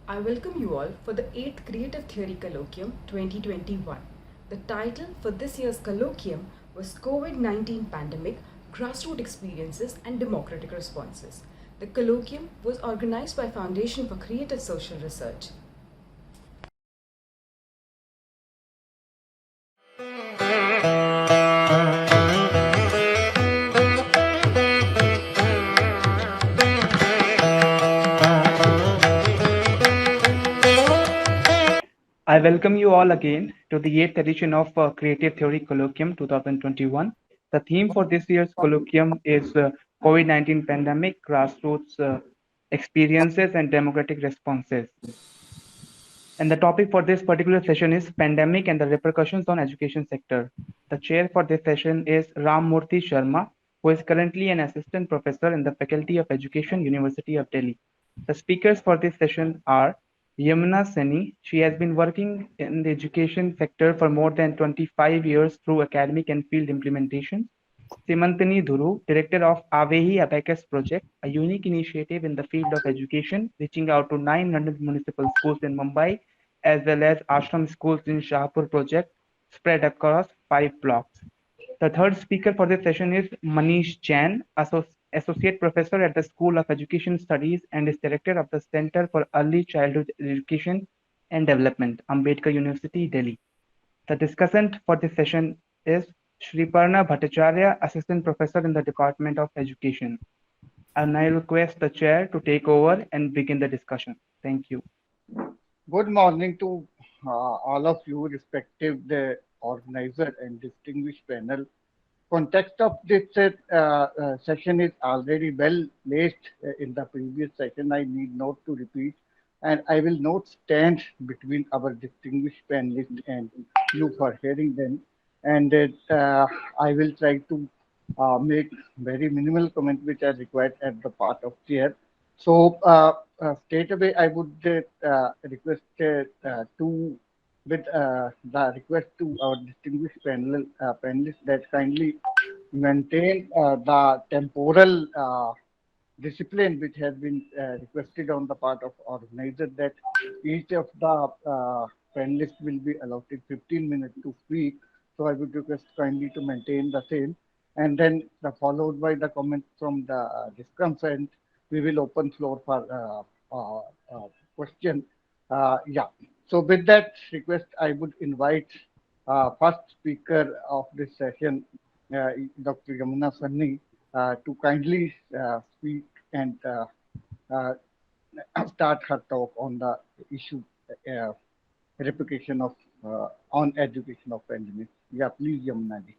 I welcome you all for the 8th Creative Theory Colloquium 2021. The title for this year's colloquium was COVID-19 Pandemic, Grassroots Experiences and Democratic Responses. The colloquium was organized by Foundation for Creative Social Research. I welcome you all again to the 8th edition of Creative Theory Colloquium 2021. The theme for this year's colloquium is COVID-19 Pandemic, Grassroots Experiences and Democratic Responses. And the topic for this particular session is Pandemic and the Repercussions on Education Sector. The chair for this session is Ram Murthy Sharma, who is currently an assistant professor in the Faculty of Education, University of Delhi. The speakers for this session are Yamuna Sunny. She has been working in the education sector for more than 25 years through academic and field implementation. Simantini Dhuru, director of Avehi Abacus Project, a unique initiative in the field of education, reaching out to 900 municipal schools in Mumbai, as well as ashram schools in Shahpur project, spread across 5 blocks. The third speaker for this session is Manish Jain, Associate Professor at the School of Education Studies and is Director of the Center for Early Childhood Education and Development, Ambedkar University, Delhi. The discussant for this session is Sreeparna Bhattacharya, Assistant Professor in the Department of Education. I now request the chair to take over and begin the discussion. Thank you. Good morning to all of you, respective the organizer and distinguished panel. Context of this session is already well placed in the previous session. I need not to repeat, and I will not stand between our distinguished panelists and you for hearing them. And I will try to make very minimal comment which are required at the part of chair. So straight away, I would request to with the request to our distinguished panelists that kindly maintain the temporal discipline which has been requested on the part of organizer, that each of the panelists will be allotted 15 minutes to speak. So I would request kindly to maintain the same, and then followed by the comment from the discussant. We will open floor for question. Yeah. So with that request, I would invite first speaker of this session, Dr. Yamuna Sunny, to kindly speak and start her talk on the issue replication of on education of pandemic. Yeah, please, Yamuna ji.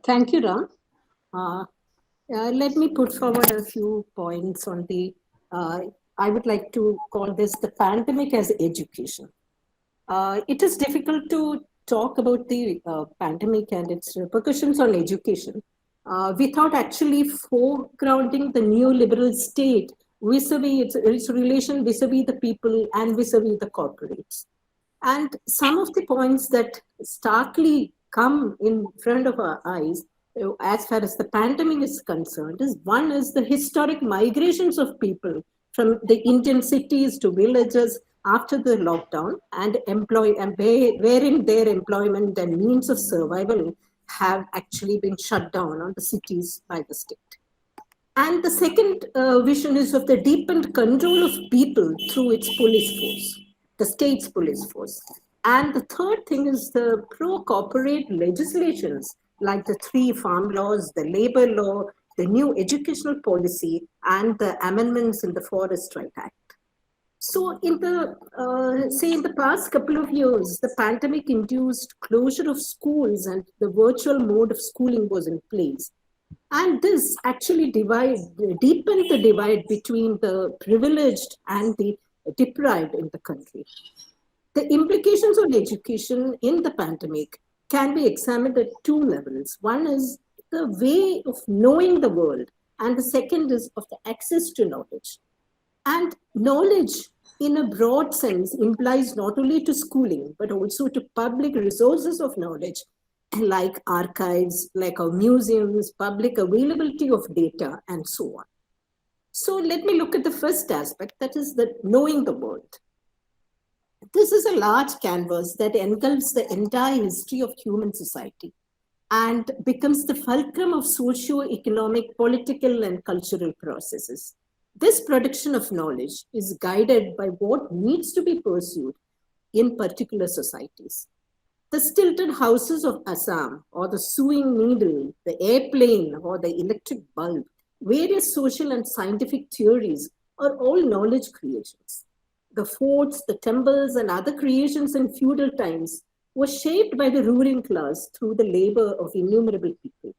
Thank you, Ram. Let me put forward a few points on the, I would like to call this the pandemic as education. It is difficult to talk about the pandemic and its repercussions on education without actually foregrounding the neoliberal state vis-a-vis its relation vis-a-vis the people and vis-a-vis the corporates. And some of the points that starkly come in front of our eyes as far as the pandemic is concerned is one is the historic migrations of people from the Indian cities to villages after the lockdown and wherein their employment and means of survival have actually been shut down on the cities by the state. And the second vision is of the deepened control of people through its police force, the state's police force. And the third thing is the pro-corporate legislations like the 3 farm laws, the labor law, the new educational policy, and the amendments in the Forest Right Act. So in the, in the past couple of years, the pandemic induced closure of schools and the virtual mode of schooling was in place. And this actually deepened the divide between the privileged and the deprived in the country. The implications on education in the pandemic can be examined at 2 levels. One is the way of knowing the world, and the second is of the access to knowledge. And knowledge in a broad sense implies not only to schooling, but also to public resources of knowledge, like archives, like our museums, public availability of data, and so on. So let me look at the first aspect, that is the knowing the world. This is a large canvas that engulfs the entire history of human society and becomes the fulcrum of socio-economic, political, and cultural processes. This production of knowledge is guided by what needs to be pursued in particular societies. The stilted houses of Assam, or the sewing needle, the airplane, or the electric bulb, various social and scientific theories are all knowledge creations. The forts, the temples, and other creations in feudal times were shaped by the ruling class through the labor of innumerable people.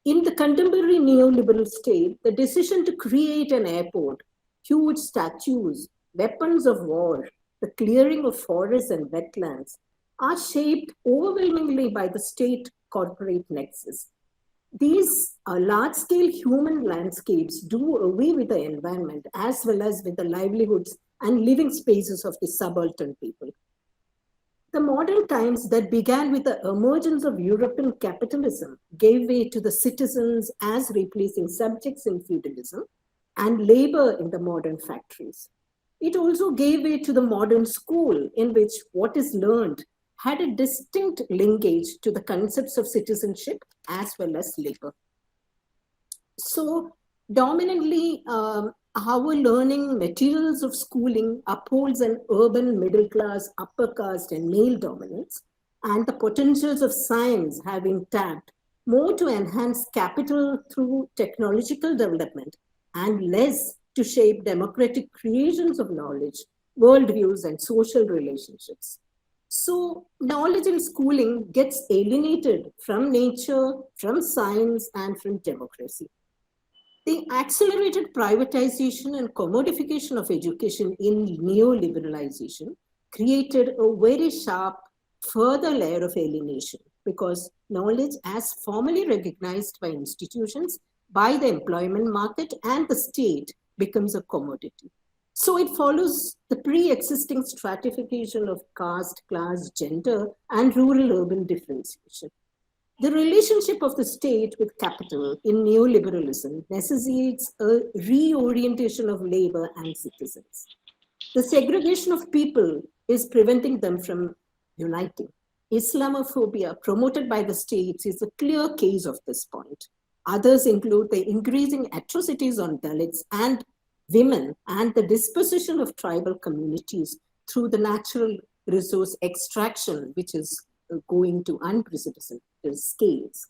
In the contemporary neoliberal state, the decision to create an airport, huge statues, weapons of war, the clearing of forests and wetlands are shaped overwhelmingly by the state corporate nexus. These large-scale human landscapes do away with the environment as well as with the livelihoods and living spaces of the subaltern people. The modern times that began with the emergence of European capitalism gave way to the citizens as replacing subjects in feudalism and labor in the modern factories. It also gave way to the modern school, in which what is learned had a distinct linkage to the concepts of citizenship as well as labor. So dominantly, our learning materials of schooling upholds an urban middle class, upper caste, and male dominance, and the potentials of science have been tapped more to enhance capital through technological development and less to shape democratic creations of knowledge, worldviews, and social relationships. So knowledge in schooling gets alienated from nature, from science, and from democracy. The accelerated privatization and commodification of education in neoliberalization created a very sharp further layer of alienation because knowledge, as formally recognized by institutions, by the employment market and the state, becomes a commodity. So it follows the pre-existing stratification of caste, class, gender, and rural-urban differentiation. The relationship of the state with capital in neoliberalism necessitates a reorientation of labor and citizens. The segregation of people is preventing them from uniting. Islamophobia promoted by the states is a clear case of this point. Others include the increasing atrocities on Dalits and women and the dispossession of tribal communities through the natural resource extraction, which is going to unprecedented scales.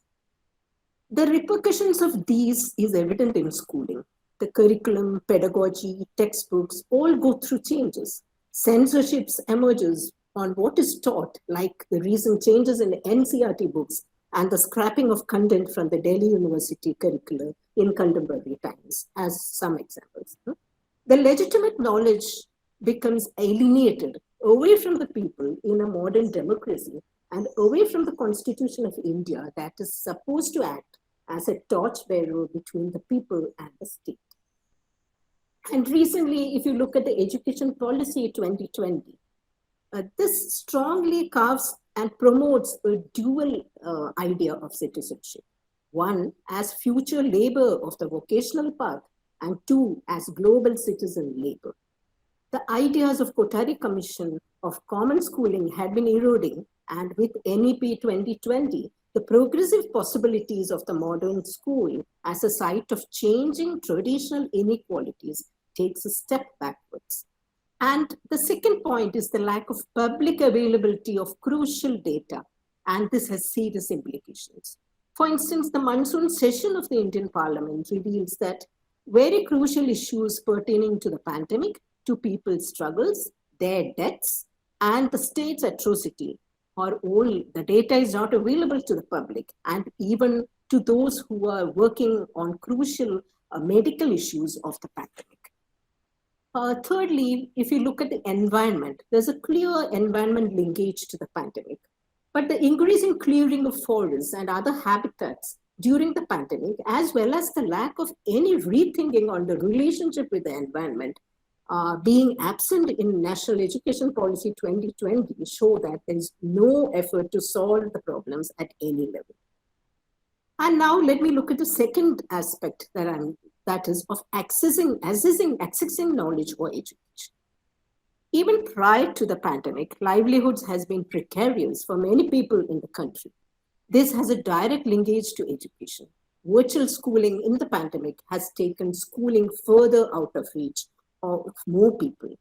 The repercussions of these is evident in schooling. The curriculum, pedagogy, textbooks all go through changes. Censorships emerges on what is taught, like the recent changes in NCERT books and the scrapping of content from the Delhi University curricula in contemporary times, as some examples. The legitimate knowledge becomes alienated away from the people in a modern democracy and away from the Constitution of India that is supposed to act as a torchbearer between the people and the state. And recently, if you look at the Education Policy 2020, this strongly carves and promotes a dual idea of citizenship. One, as future labor of the vocational path, and two, as global citizen labor. The ideas of Kothari Commission of common schooling had been eroding, and with NEP 2020, the progressive possibilities of the modern school as a site of changing traditional inequalities takes a step backwards. And the second point is the lack of public availability of crucial data, and this has serious implications. For instance, the monsoon session of the Indian Parliament reveals that very crucial issues pertaining to the pandemic, to people's struggles, their deaths, and the state's atrocity are all, the data is not available to the public and even to those who are working on crucial medical issues of the pandemic. Thirdly, if you look at the environment, there's a clear environment linkage to the pandemic. But the increasing clearing of forests and other habitats during the pandemic, as well as the lack of any rethinking on the relationship with the environment, being absent in National Education Policy 2020, show that there is no effort to solve the problems at any level. And now let me look at the second aspect that that is, of accessing knowledge or education. Even prior to the pandemic, livelihoods has been precarious for many people in the country. This has a direct linkage to education. Virtual schooling in the pandemic has taken schooling further out of reach of more people.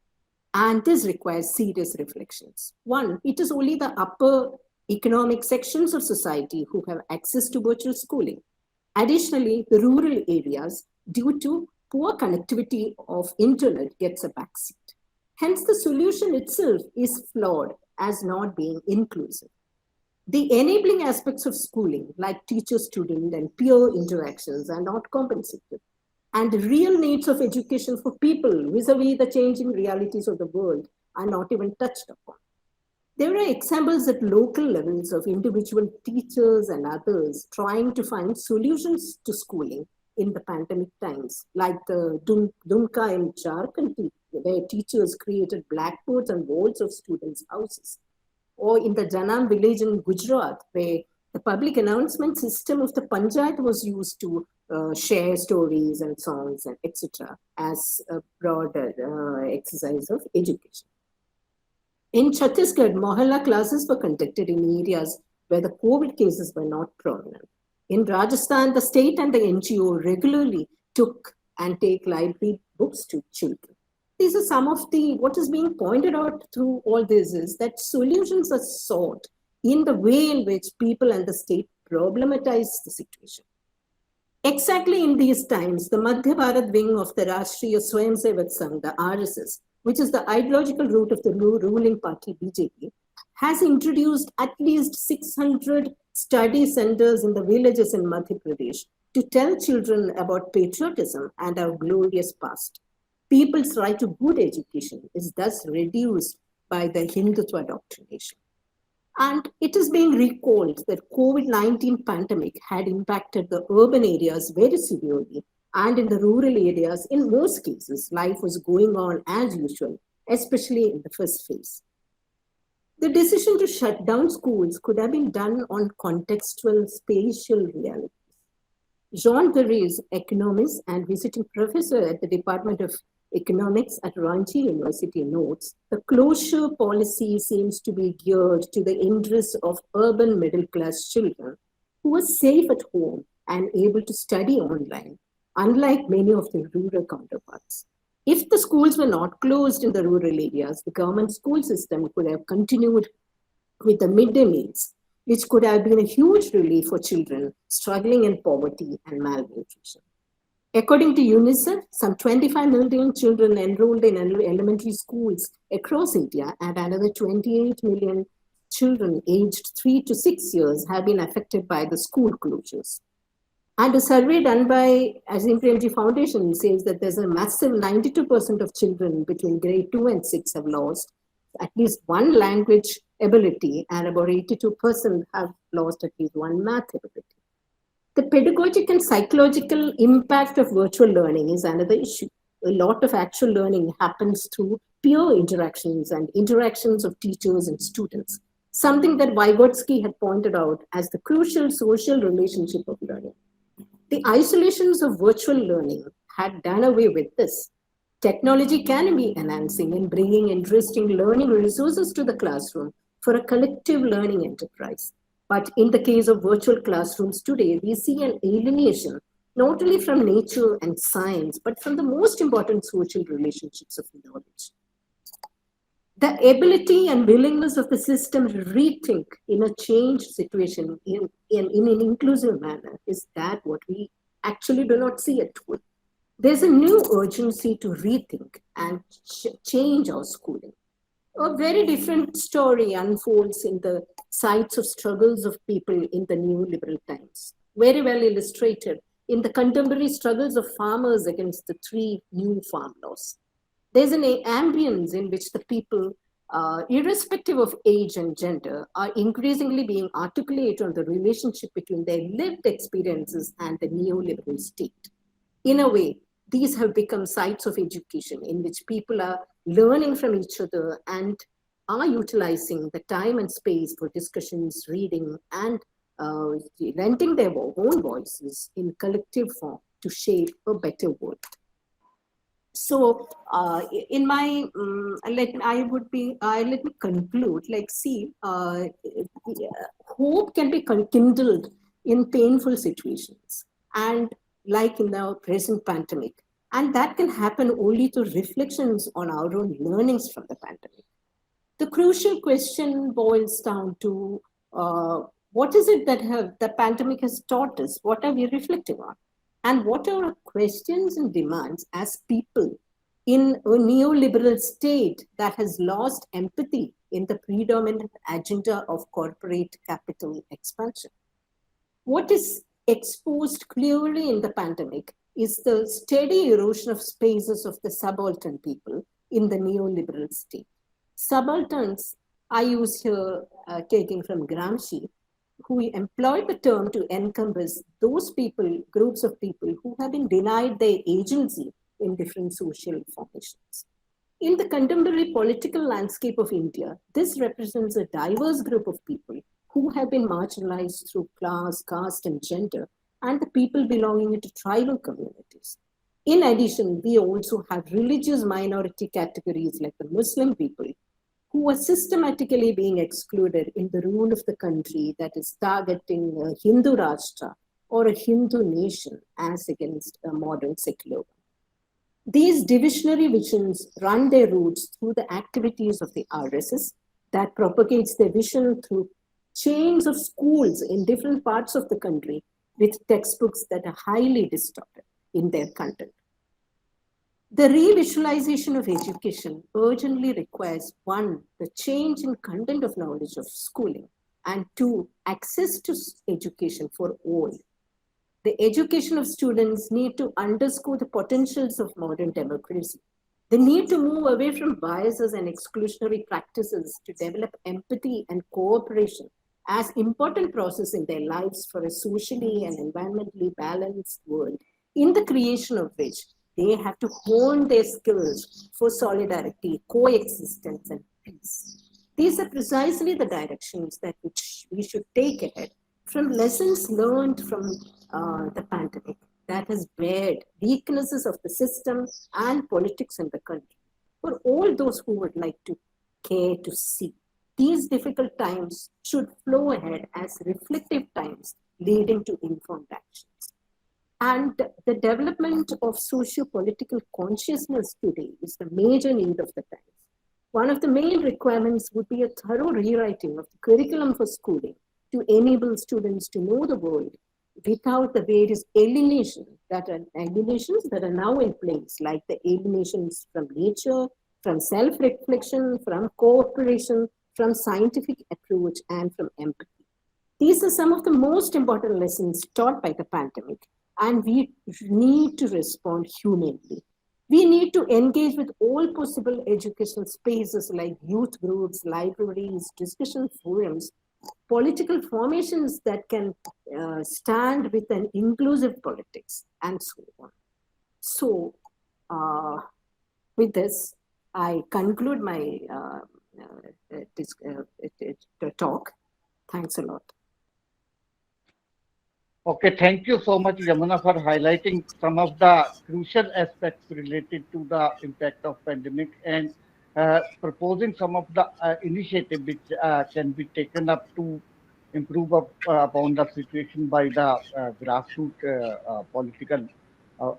And this requires serious reflections. One, it is only the upper economic sections of society who have access to virtual schooling. Additionally, the rural areas, due to poor connectivity of internet, gets a backseat. Hence, the solution itself is flawed as not being inclusive. The enabling aspects of schooling, like teacher-student and peer interactions, are not compensated. And the real needs of education for people vis-à-vis the changing realities of the world are not even touched upon. There are examples at local levels of individual teachers and others trying to find solutions to schooling in the pandemic times, like the Dumka in Jharkhand, where teachers created blackboards on walls of students' houses, or in the Janam village in Gujarat, where the public announcement system of the Panchayat was used to share stories and songs and etc. as a broader exercise of education. In Chhattisgarh, Mohalla classes were conducted in areas where the COVID cases were not prominent. In Rajasthan, the state and the NGO regularly took and take library books to children. These are some of what is being pointed out through all this is that solutions are sought in the way in which people and the state problematize the situation. Exactly in these times, the Madhya Bharat wing of the Rashtriya Swayamsevak Sangh, the RSS, which is the ideological root of the ruling party BJP, has introduced at least 600 study centers in the villages in Madhya Pradesh to tell children about patriotism and our glorious past. People's right to good education is thus reduced by the Hindutva doctrination. And it is being recalled that COVID-19 pandemic had impacted the urban areas very severely, and in the rural areas, in most cases, life was going on as usual, especially in the first phase. The decision to shut down schools could have been done on contextual spatial realities. Jean Perez, economist and visiting professor at the Department of Economics at Ranchi University, notes the closure policy seems to be geared to the interests of urban middle-class children who are safe at home and able to study online, unlike many of their rural counterparts. If the schools were not closed in the rural areas, the government school system could have continued with the midday meals, which could have been a huge relief for children struggling in poverty and malnutrition. According to UNICEF, some 25 million children enrolled in elementary schools across India, and another 28 million children aged 3 to 6 years have been affected by the school closures. And a survey done by Azim Premji Foundation says that there's a massive 92% of children between grade 2 and 6 have lost at least one language ability, and about 82% have lost at least one math ability. The pedagogic and psychological impact of virtual learning is another issue. A lot of actual learning happens through peer interactions and interactions of teachers and students, something that Vygotsky had pointed out as the crucial social relationship of learning. The isolations of virtual learning had done away with this. Technology can be enhancing in bringing interesting learning resources to the classroom for a collective learning enterprise. But in the case of virtual classrooms today, we see an alienation, not only from nature and science, but from the most important social relationships of knowledge. The ability and willingness of the system to rethink in a changed situation in an inclusive manner is that what we actually do not see at all. There's a new urgency to rethink and change our schooling. A very different story unfolds in the sites of struggles of people in the neoliberal times, very well illustrated in the contemporary struggles of farmers against the 3 new farm laws. There's an ambience in which the people, irrespective of age and gender, are increasingly being articulate on the relationship between their lived experiences and the neoliberal state. In a way, these have become sites of education in which people are learning from each other and are utilizing the time and space for discussions, reading, and lending their own voices in collective form to shape a better world. So, in my let me conclude. Like, see, hope can be kindled in painful situations, and like in the present pandemic, and that can happen only through reflections on our own learnings from the pandemic. The crucial question boils down to what is it that the pandemic has taught us? What are we reflecting on? And what are our questions and demands as people in a neoliberal state that has lost empathy in the predominant agenda of corporate capital expansion? What is exposed clearly in the pandemic is the steady erosion of spaces of the subaltern people in the neoliberal state. Subalterns, I use here taking from Gramsci, who employed the term to encompass those people, groups of people who have been denied their agency in different social formations. In the contemporary political landscape of India, this represents a diverse group of people who have been marginalized through class, caste, and gender, and the people belonging into tribal communities. In addition, we also have religious minority categories like the Muslim people, who are systematically being excluded in the rule of the country that is targeting a Hindu Rashtra or a Hindu nation as against a modern secular one. These divisionary visions run their roots through the activities of the RSS that propagates their vision through chains of schools in different parts of the country with textbooks that are highly distorted in their content. The revisualization of education urgently requires, one, the change in content of knowledge of schooling, and two, access to education for all. The education of students need to underscore the potentials of modern democracy. They need to move away from biases and exclusionary practices to develop empathy and cooperation as important process in their lives for a socially and environmentally balanced world, in the creation of which they have to hone their skills for solidarity, coexistence, and peace. These are precisely the directions that which we should take ahead from lessons learned from the pandemic that has bared weaknesses of the system and politics in the country. For all those who would like to care to see, these difficult times should flow ahead as reflective times leading to informed actions. And the development of socio-political consciousness today is the major need of the times. One of the main requirements would be a thorough rewriting of the curriculum for schooling to enable students to know the world without the various alienations that are now in place, like the alienations from nature, from self-reflection, from cooperation, from scientific approach, and from empathy. These are some of the most important lessons taught by the pandemic, and we need to respond humanely. We need to engage with all possible educational spaces like youth groups, libraries, discussion forums, political formations that can stand with an inclusive politics, and so on. So, with this, I conclude my talk. Thanks a lot. Okay, thank you so much, Yamuna, for highlighting some of the crucial aspects related to the impact of pandemic and proposing some of the initiatives which can be taken up to improve upon the situation by the grassroots political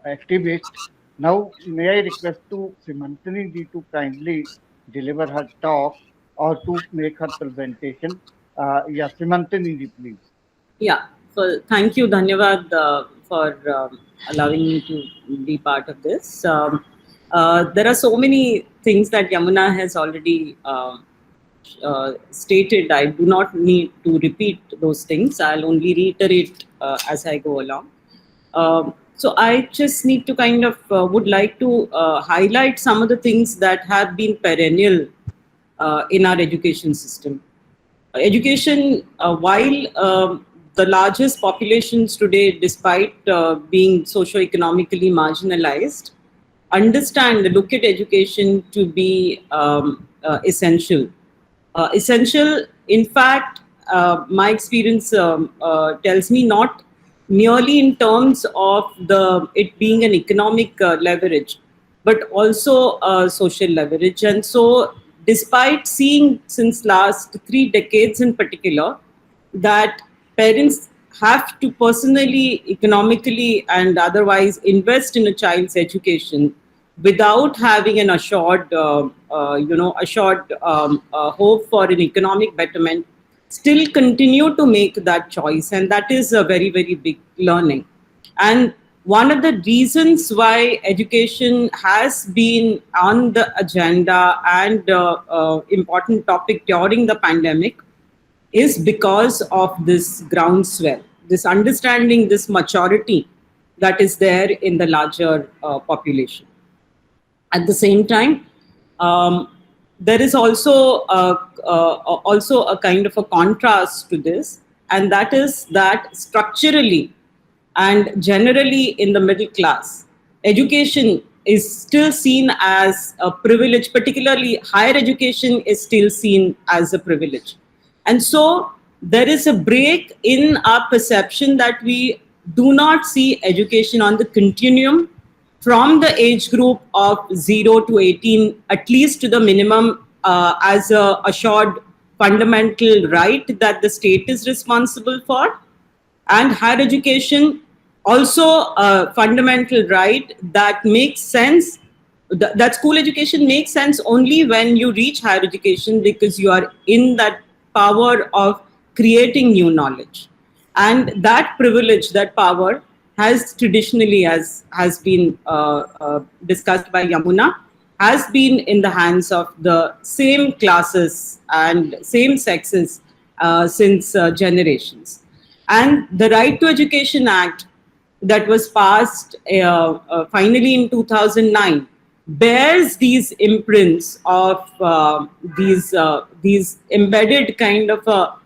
activists. Now, may I request to Simantini ji to kindly deliver her talk or to make her presentation. Yeah, Simantini ji, please. Yeah, so thank you, Dhanyavad, for allowing me to be part of this. There are so many things that Yamuna has already stated. I do not need to repeat those things. I'll only reiterate as I go along. So I just need to kind of would like to highlight some of the things that have been perennial in our education system. Education, while the largest populations today, despite being socio-economically marginalized, look at education to be essential. Essential, in fact, my experience tells me not merely in terms of it being an economic leverage, but also social leverage. And so, despite seeing since last 3 decades in particular that parents have to personally, economically, and otherwise invest in a child's education without having an assured hope for an economic betterment, still continue to make that choice, and that is a very, very big learning. And one of the reasons why education has been on the agenda and important topic during the pandemic is because of this groundswell, this understanding, this maturity that is there in the larger population. At the same time, there is also a kind of a contrast to this, and that is that structurally and generally in the middle class, education is still seen as a privilege. Particularly higher education is still seen as a privilege. And so there is a break in our perception that we do not see education on the continuum from the age group of 0 to 18, at least to the minimum, as a assured fundamental right that the state is responsible for, and higher education also a fundamental right that makes sense. That school education makes sense only when you reach higher education, because you are in that power of creating new knowledge. And that privilege, that power, has traditionally, as has been discussed by Yamuna, has been in the hands of the same classes and same sexes since generations. And the Right to Education Act that was passed finally in 2009 bears these imprints of these embedded kind of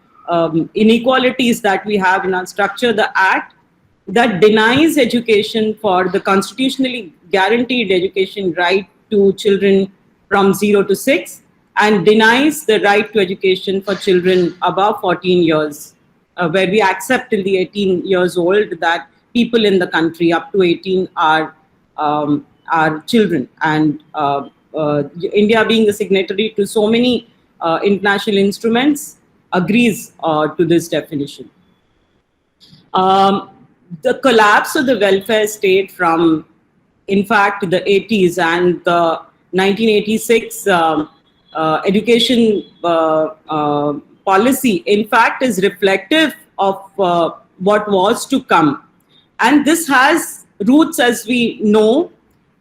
inequalities that we have in our structure. The act that denies education for the constitutionally guaranteed education right to children from 0 to 6, and denies the right to education for children above 14 years, where we accept till the 18 years old that people in the country up to 18 are children. And India, being the signatory to so many international instruments, agrees to this definition. The collapse of the welfare state from, in fact, the 80s and the 1986 education policy, in fact, is reflective of what was to come. And this has roots, as we know,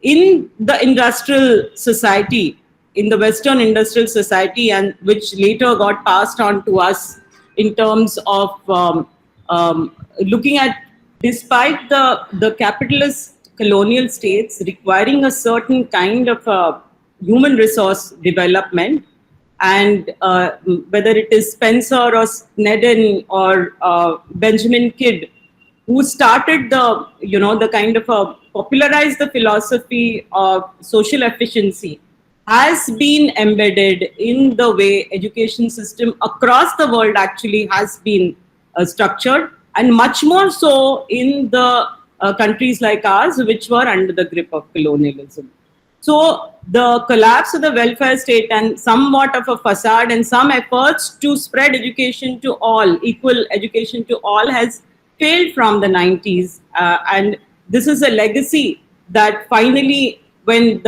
in the industrial society, in the Western industrial society, and which later got passed on to us in terms of looking at, despite the capitalist colonial states requiring a certain kind of human resource development, and whether it is Spencer or Sneddon or Benjamin Kidd, who started the kind of popularized the philosophy of social efficiency, has been embedded in the way education system across the world actually has been structured, and much more so in the countries like ours, which were under the grip of colonialism. So the collapse of the welfare state and somewhat of a facade and some efforts to spread education to all, equal education to all, has failed from the 90s. And this is a legacy that finally, when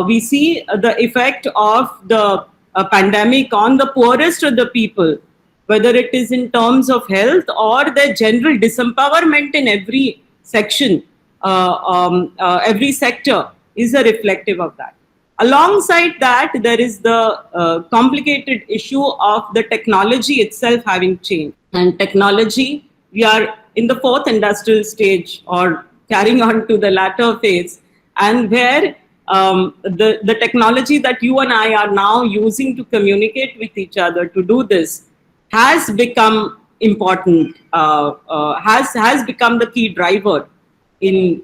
we see the effect of the pandemic on the poorest of the people, whether it is in terms of health or their general disempowerment in every section, every sector, is a reflective of that. Alongside that, there is the complicated issue of the technology itself having changed. And technology, we are in the fourth industrial stage, or carrying on to the latter phase, and where the technology that you and I are now using to communicate with each other, to do this, has become important, has become the key driver in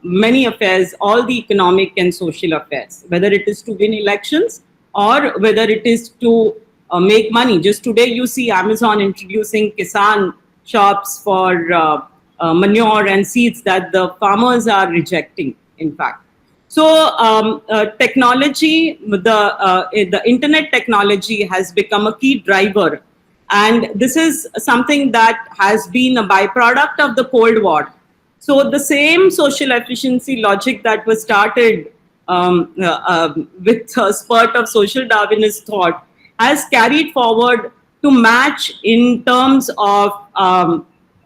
many affairs, all the economic and social affairs, whether it is to win elections or whether it is to make money. Just today, you see Amazon introducing Kisan shops for manure and seeds that the farmers are rejecting, in fact. So technology, the internet technology has become a key driver. And this is something that has been a byproduct of the Cold War. So the same social efficiency logic that was started with a spurt of social Darwinist thought has carried forward to match in terms of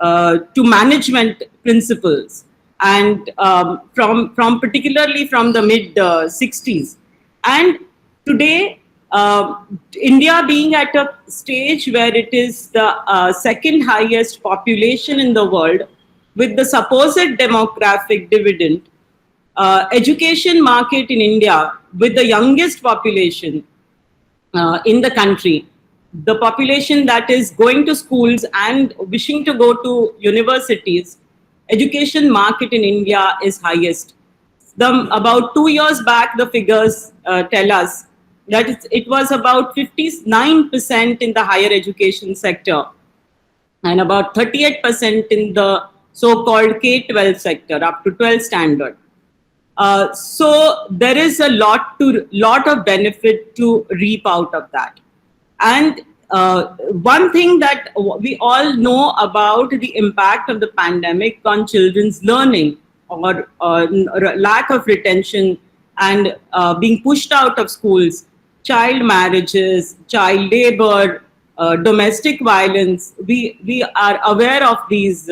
to management principles, and from particularly from the mid 60s. And today, India being at a stage where it is the second highest population in the world, with the supposed demographic dividend, education market in India with the youngest population in the country, the population that is going to schools and wishing to go to universities, education market in India is highest. About 2 years back, the figures tell us that it was about 59% in the higher education sector and about 38% in the so-called K-12 sector, up to 12 standard. So there is a lot of benefit to reap out of that. And one thing that we all know about the impact of the pandemic on children's learning, or lack of retention and being pushed out of schools, child marriages, child labor, domestic violence. We are aware of these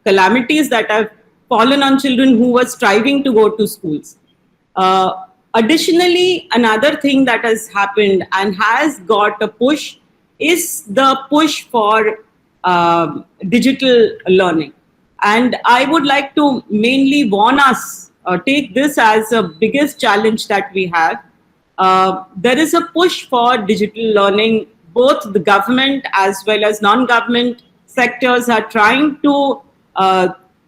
calamities that have fallen on children who were striving to go to schools. Additionally, another thing that has happened and has got a push is the push for digital learning. And I would like to mainly warn us, take this as the biggest challenge that we have. There is a push for digital learning. Both the government as well as non-government sectors are trying to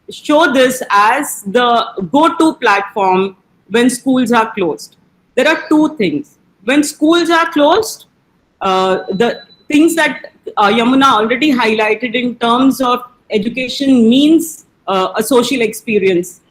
show this as the go-to platform when schools are closed. There are two things. When schools are closed, the things that Yamuna already highlighted in terms of education means a social experience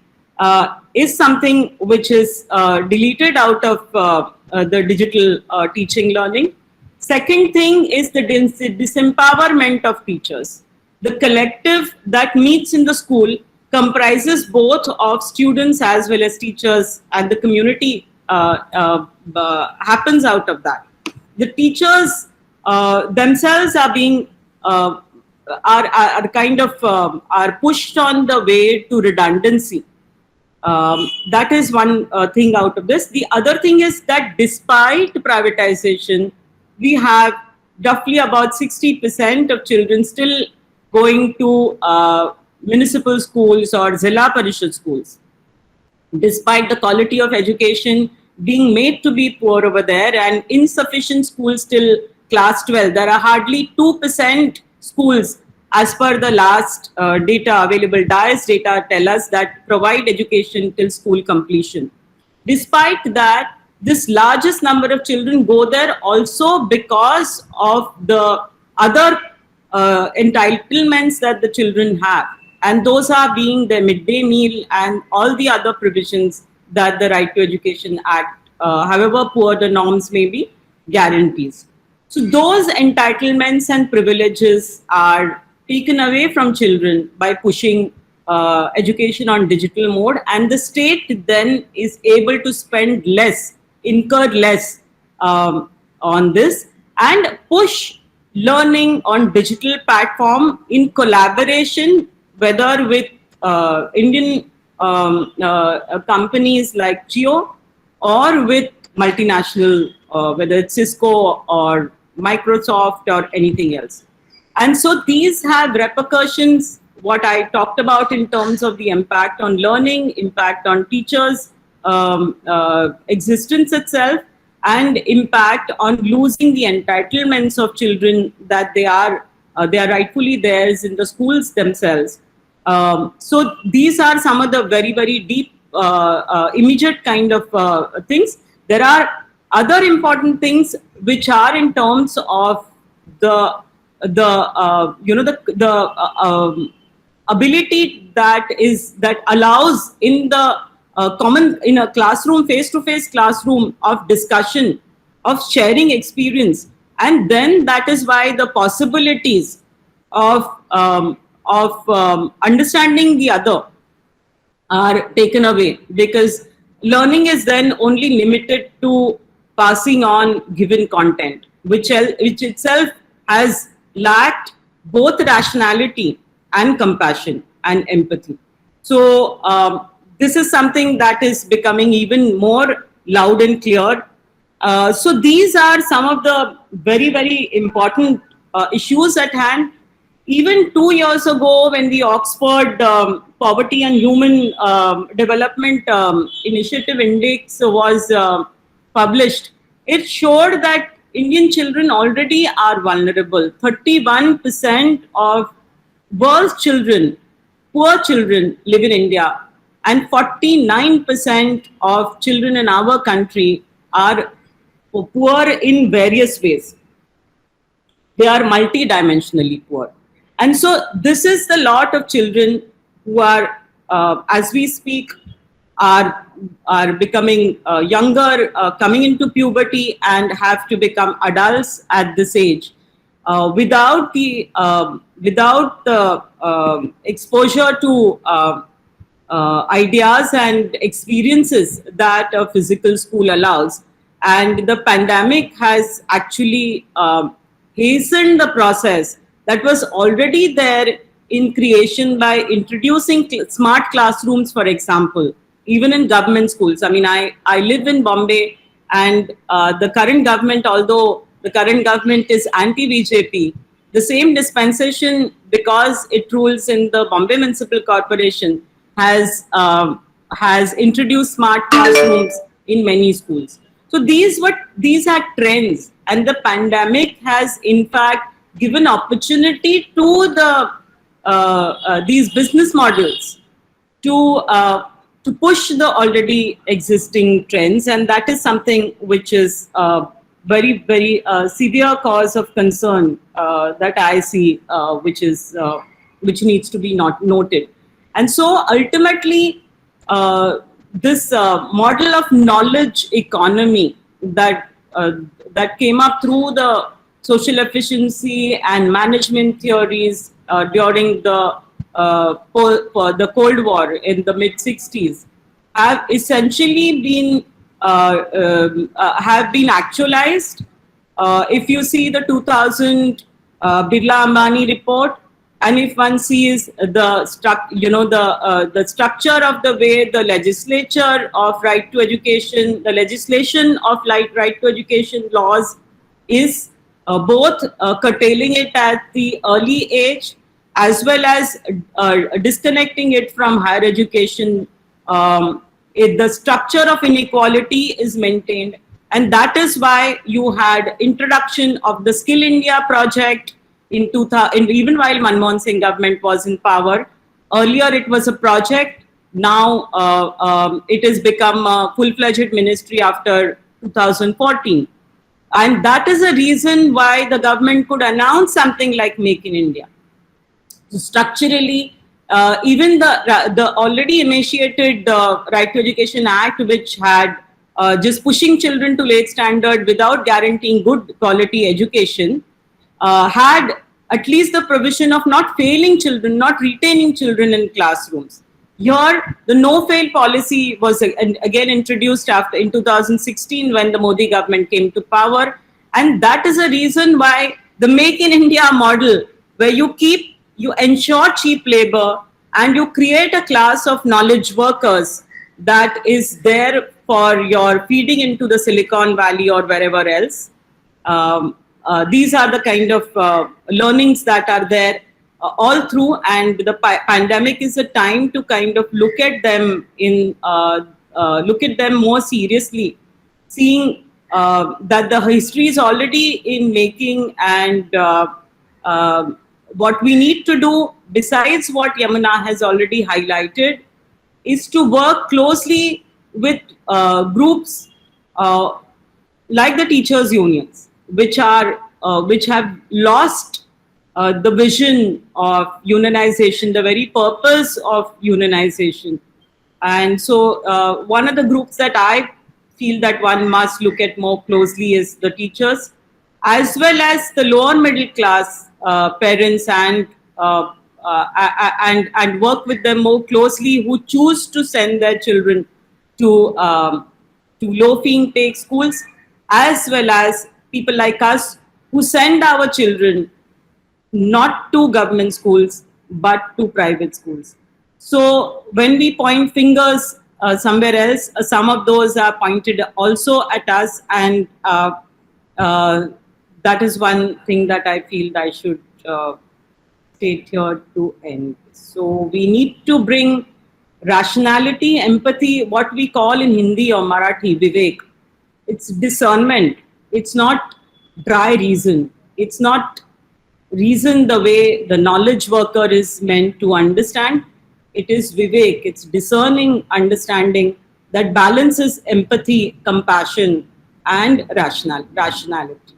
is something which is deleted out of the digital teaching learning. Second thing is the disempowerment of teachers. The collective that meets in the school comprises both of students as well as teachers, and the community happens out of that. The teachers themselves are being are pushed on the way to redundancy. That is one thing out of this. The other thing is that despite privatization, we have roughly about 60% of children still going to municipal schools or Zilla Parishad schools. Despite the quality of education being made to be poor over there and insufficient schools till class 12, there are hardly 2% schools as per the last data available. DIAS data tell us that provide education till school completion. Despite that, this largest number of children go there also because of the other entitlements that the children have. And those are being the midday meal and all the other provisions that the Right to Education Act, however poor the norms may be, guarantees. So those entitlements and privileges are taken away from children by pushing education on digital mode, and the state then is able to spend less, incur less on this, and push learning on digital platform in collaboration, whether with Indian companies like Jio or with multinational, whether it's Cisco or Microsoft or anything else. And so these have repercussions, what I talked about in terms of the impact on learning, impact on teachers' existence itself, and impact on losing the entitlements of children that they are rightfully theirs in the schools themselves. So these are some of the very, very deep, immediate kind of things. There are other important things which are in terms of the ability that allows in the common in a classroom, face-to-face classroom of discussion, of sharing experience, and then that is why the possibilities of understanding the other are taken away, because learning is then only limited to passing on given content, which itself has lacked both rationality and compassion and empathy. So this is something that is becoming even more loud and clear. So these are some of the very, very important issues at hand. Even 2 years ago, when the Oxford Poverty and Human Development Initiative Index was published, it showed that Indian children already are vulnerable. 31% of world's children, poor children, live in India, and 49% of children in our country are poor in various ways. They are multidimensionally poor. And so this is the lot of children who are, as we speak, are becoming younger, coming into puberty, and have to become adults at this age, without the exposure to ideas and experiences that a physical school allows. And the pandemic has actually hastened the process that was already there in creation by introducing smart classrooms, for example, even in government schools. I mean, I live in Bombay, and the current government, although the current government is anti-BJP, the same dispensation, because it rules in the Bombay Municipal Corporation, has introduced smart classrooms in many schools. So these are trends, and the pandemic has in fact given opportunity to these business models to push the already existing trends, and that is something which is very, very severe cause of concern that I see, which needs to be noted. And so ultimately, this model of knowledge economy that came up through the social efficiency and management theories during the Cold War in the mid-60s have essentially been actualized. If you see the 2000 Birla Ambani report, and if one sees the structure of the way the legislature of right to education, the legislation of right to education laws is both curtailing it at the early age, as well as disconnecting it from higher education. The structure of inequality is maintained, and that is why you had introduction of the Skill India project in 2000, even while Manmohan Singh government was in power. Earlier it was a project. Now it has become a full-fledged ministry after 2014. And that is the reason why the government could announce something like Make in India. So structurally, even the already initiated Right to Education Act, which had just pushing children to late standard without guaranteeing good quality education, had at least the provision of not failing children, not retaining children in classrooms. Here, the no-fail policy was again introduced in 2016 when the Modi government came to power. And that is a reason why the Make in India model, where you ensure cheap labor and you create a class of knowledge workers that is there for your feeding into the Silicon Valley or wherever else. These are the kind of learnings that are there all through, and the pandemic is a time to kind of look at them more seriously, seeing that the history is already in making, and what we need to do, besides what Yemuna has already highlighted, is to work closely with groups like the teachers' unions, which are which have lost the vision of unionization, the very purpose of unionization. And so one of the groups that I feel that one must look at more closely is the teachers, as well as the lower middle class parents, and work with them more closely, who choose to send their children to low-paying paid schools, as well as people like us who send our children not to government schools but to private schools. So when we point fingers somewhere else, some of those are pointed also at us, and uh, that is one thing that I feel I should state here to end. So we need to bring rationality, empathy, what we call in Hindi or Marathi, Vivek. It's discernment. It's not dry reason. It's not reason the way the knowledge worker is meant to understand. It is Vivek. It's discerning understanding that balances empathy, compassion, and rationality.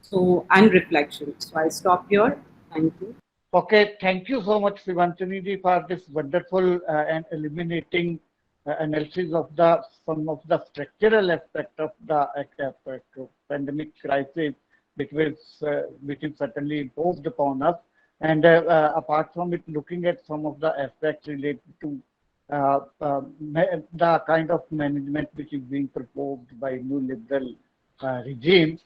So, and reflection. So I stop here. Thank you. Okay, thank you so much, Simantini, for this wonderful and illuminating analysis of some of the structural aspect of the pandemic crisis, which is certainly imposed upon us. And apart from it, looking at some of the aspects related to the kind of management which is being proposed by neoliberal regimes.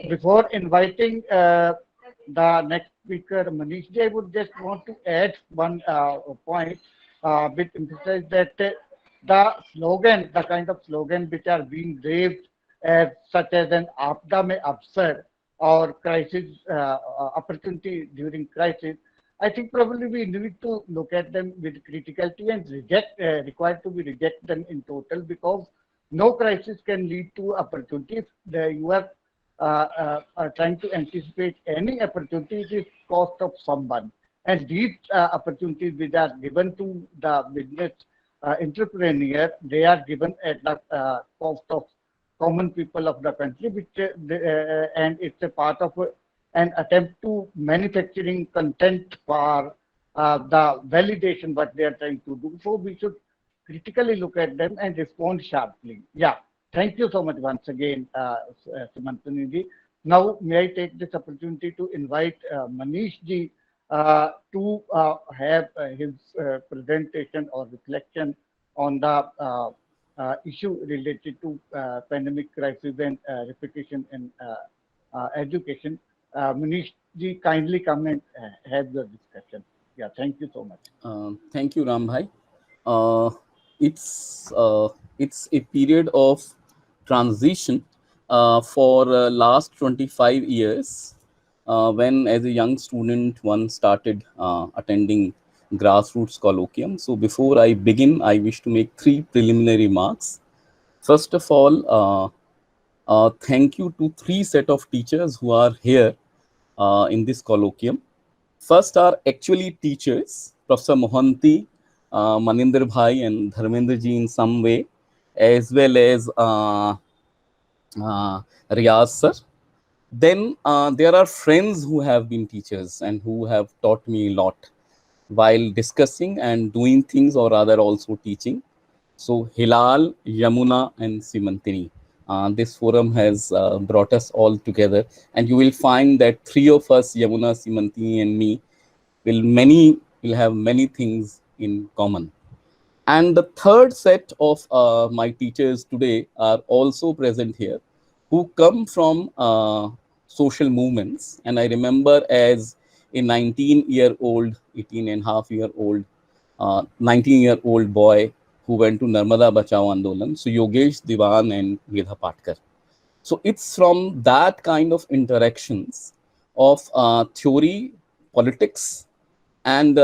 Before inviting the next speaker, Manish, I would just want to add one point, which emphasizes that the slogan, the kind of slogan which are being raised as such as an Aapda mein avsar or crisis opportunity during crisis, I think probably we need to look at them with criticality and required to be reject them in total, because no crisis can lead to opportunities. You are trying to anticipate any opportunity, it is cost of someone. And these opportunities which are given to the business entrepreneur, they are given at the cost of common people of the country, which and it's a part of an attempt to manufacturing content for the validation what they are trying to do. So we should critically look at them and respond sharply. Yeah. Thank you so much once again, Simantini ji. Now, may I take this opportunity to invite Manish ji to have his presentation or reflection on the issue related to pandemic crisis and repercussion in education. Manish ji, kindly come and have your discussion. Yeah, thank you so much. Thank you, Ram bhai. It's a period of transition for last 25 years, when as a young student one started attending Grassroots Colloquium. So before I begin, I wish to make 3 preliminary remarks. First of all, thank you to 3 set of teachers who are here in this colloquium. First are actually teachers, Professor Mohanty, Maninder Bhai and Dharmendra ji in some way, as well as Riyaz sir. Then there are friends who have been teachers and who have taught me a lot while discussing and doing things, or rather also teaching. So Hilal, Yamuna and Simantini. This forum has brought us all together, and you will find that 3 of us, Yamuna, Simantini and me, will have many things in common. And the third set of my teachers today are also present here, who come from social movements. And I remember as a 19-year-old, 18-and-a-half-year-old, 19-year-old boy who went to Narmada Bachao Andolan, so Yogesh Diwan and Vedha Patkar. So it's from that kind of interactions of theory, politics, and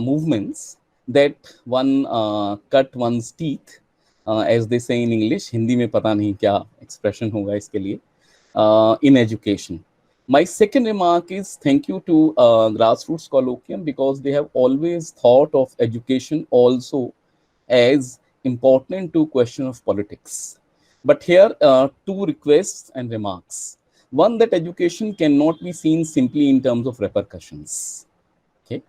movements that one cut one's teeth, as they say in English. Hindi में पता नहीं क्या expression होगा इसके लिए, in education. My second remark is thank you to Grassroots Colloquium, because they have always thought of education also as important to question of politics. But here 2 requests and remarks. One, that education cannot be seen simply in terms of repercussions. Okay,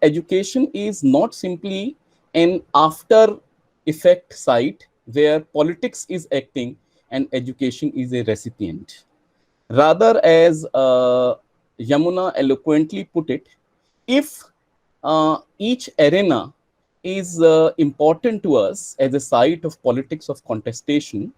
education is not simply an after effect site where politics is acting and education is a recipient. Rather, as Yamuna eloquently put it, if each arena is important to us as a site of politics of contestation,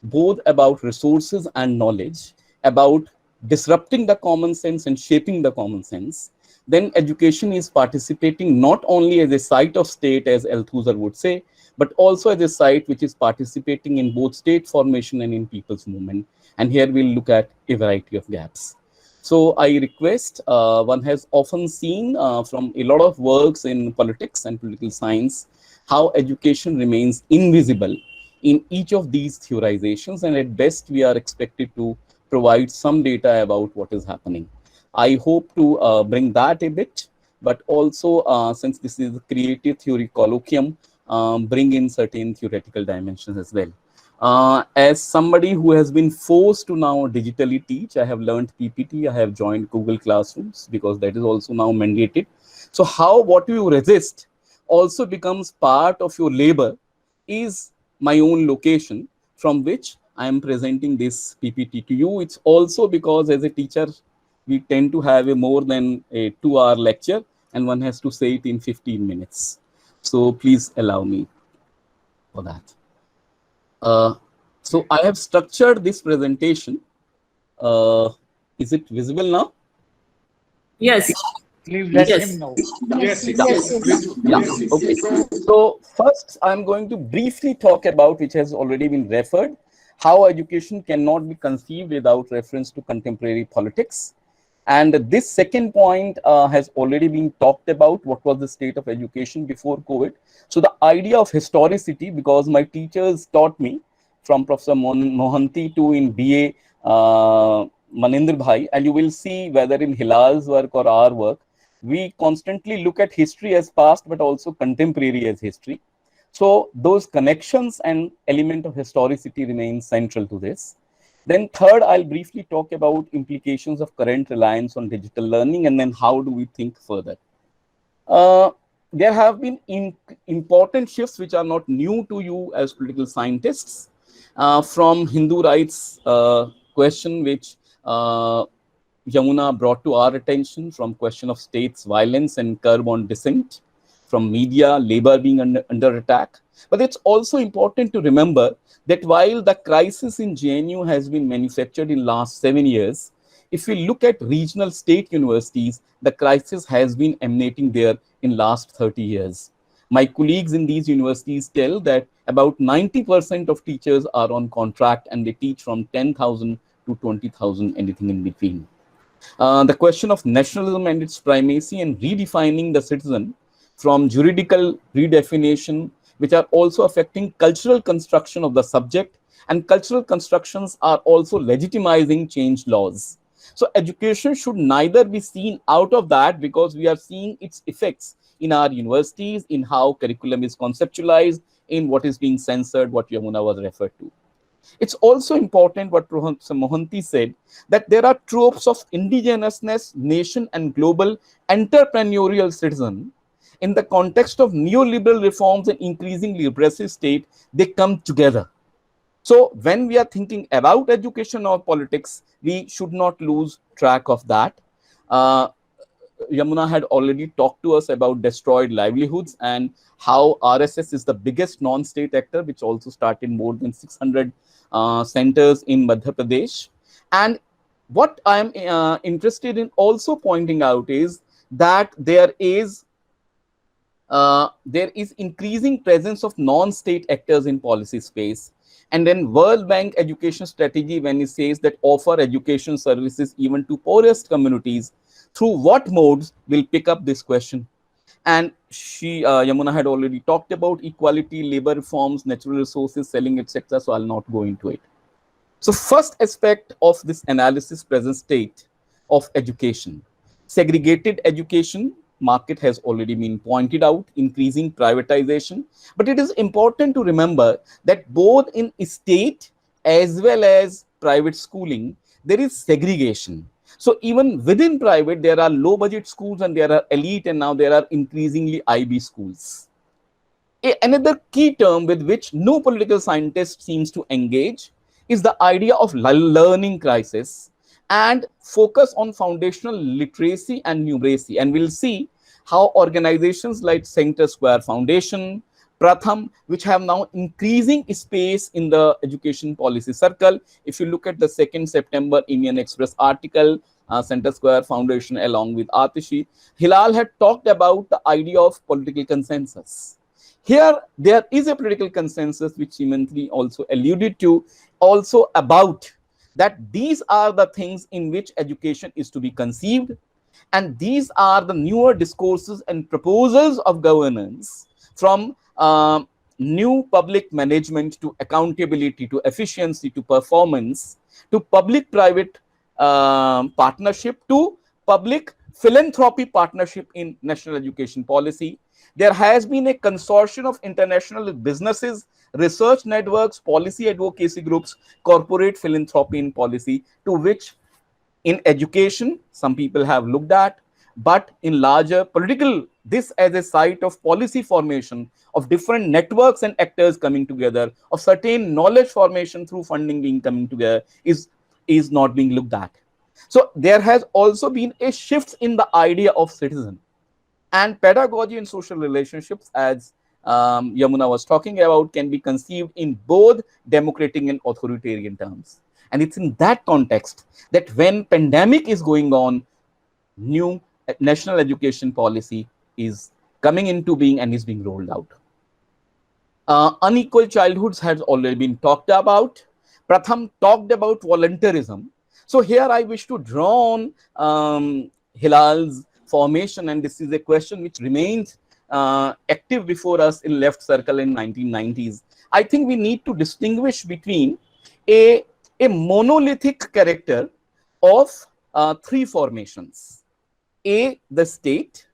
both about resources and knowledge, about disrupting the common sense and shaping the common sense, then education is participating not only as a site of state, as Althusser would say, but also as a site which is participating in both state formation and in people's movement. And here we'll look at a variety of gaps. So I request, one has often seen from a lot of works in politics and political science, how education remains invisible in each of these theorizations, and at best we are expected to provide some data about what is happening. I hope to bring that a bit, but also since this is a creative theory colloquium, bring in certain theoretical dimensions as well. As somebody who has been forced to now digitally teach, I have learned PPT, I have joined Google Classrooms because that is also now mandated. So how what you resist also becomes part of your labor is my own location from which I am presenting this PPT to you. It's also because as a teacher, we tend to have a more than a 2-hour lecture and one has to say it in 15 minutes. So please allow me for that. So I have structured this presentation. Is it visible now? Yes. Please let Yes. him know. Yes, Yeah. Okay. So first, I'm going to briefly talk about, which has already been referred, how education cannot be conceived without reference to contemporary politics. And this second point has already been talked about, what was the state of education before COVID. So the idea of historicity, because my teachers taught me from Professor Mohanty to in BA Manindra Bhai, and you will see whether in Hilal's work or our work, we constantly look at history as past, but also contemporary as history. So those connections and element of historicity remain central to this. Then third, I'll briefly talk about implications of current reliance on digital learning, and then how do we think further. There have been important shifts which are not new to you as political scientists. From Hindu rights question, which Yamuna brought to our attention, from question of states' violence and curb on dissent, from media, labor being under attack. But it's also important to remember that while the crisis in JNU has been manufactured in last 7 years, if we look at regional state universities, the crisis has been emanating there in last 30 years. My colleagues in these universities tell that about 90% of teachers are on contract and they teach from 10,000 to 20,000, anything in between. The question of nationalism and its primacy and redefining the citizen from juridical redefinition, which are also affecting cultural construction of the subject, and cultural constructions are also legitimizing change laws. So education should neither be seen out of that, because we are seeing its effects in our universities, in how curriculum is conceptualized, in what is being censored, what Yamuna was referred to. It's also important what Professor Mohanty said, that there are tropes of indigenousness, nation, and global entrepreneurial citizen. In the context of neoliberal reforms and increasingly repressive state, they come together. So when we are thinking about education or politics, we should not lose track of that. Yamuna had already talked to us about destroyed livelihoods and how RSS is the biggest non-state actor, which also started more than 600 centers in Madhya Pradesh. And what I'm interested in also pointing out is that there is increasing presence of non-state actors in policy space. And then World Bank education strategy, when it says that offer education services even to poorest communities, through what modes will pick up this question. And Yamuna had already talked about equality, labor reforms, natural resources, selling, etc. So I'll not go into it. So first aspect of this analysis, present state of education. Segregated education market has already been pointed out, increasing privatization. But it is important to remember that both in state as well as private schooling, there is segregation. So even within private, there are low budget schools and there are elite, and now there are increasingly IB schools. Another key term with which no political scientist seems to engage is the idea of learning crisis and focus on foundational literacy and numeracy. And we'll see how organizations like Center Square Foundation, Pratham, which have now increasing space in the education policy circle. If you look at the 2nd September Indian Express article, Center Square Foundation along with Atishi, Hilal had talked about the idea of political consensus. Here, there is a political consensus which Simantini also alluded to, also about that these are the things in which education is to be conceived, and these are the newer discourses and proposals of governance, from new public management to accountability to efficiency to performance to public-private partnership to public philanthropy partnership in national education policy. There has been a consortium of international businesses, research networks, policy advocacy groups, corporate philanthropy in policy, to which in education some people have looked at, but in larger political, this as a site of policy formation, of different networks and actors coming together, of certain knowledge formation through funding being coming together, is not being looked at. So there has also been a shift in the idea of citizen. And pedagogy and social relationships, as Yamuna was talking about, can be conceived in both democratic and authoritarian terms. And it's in that context that when pandemic is going on, new national education policy is coming into being and is being rolled out. Unequal childhoods has already been talked about. Pratham talked about volunteerism. So here I wish to draw on Hilal's formation, and this is a question which remains active before us in left circle in 1990s. I think we need to distinguish between a monolithic character of three formations: A, the state;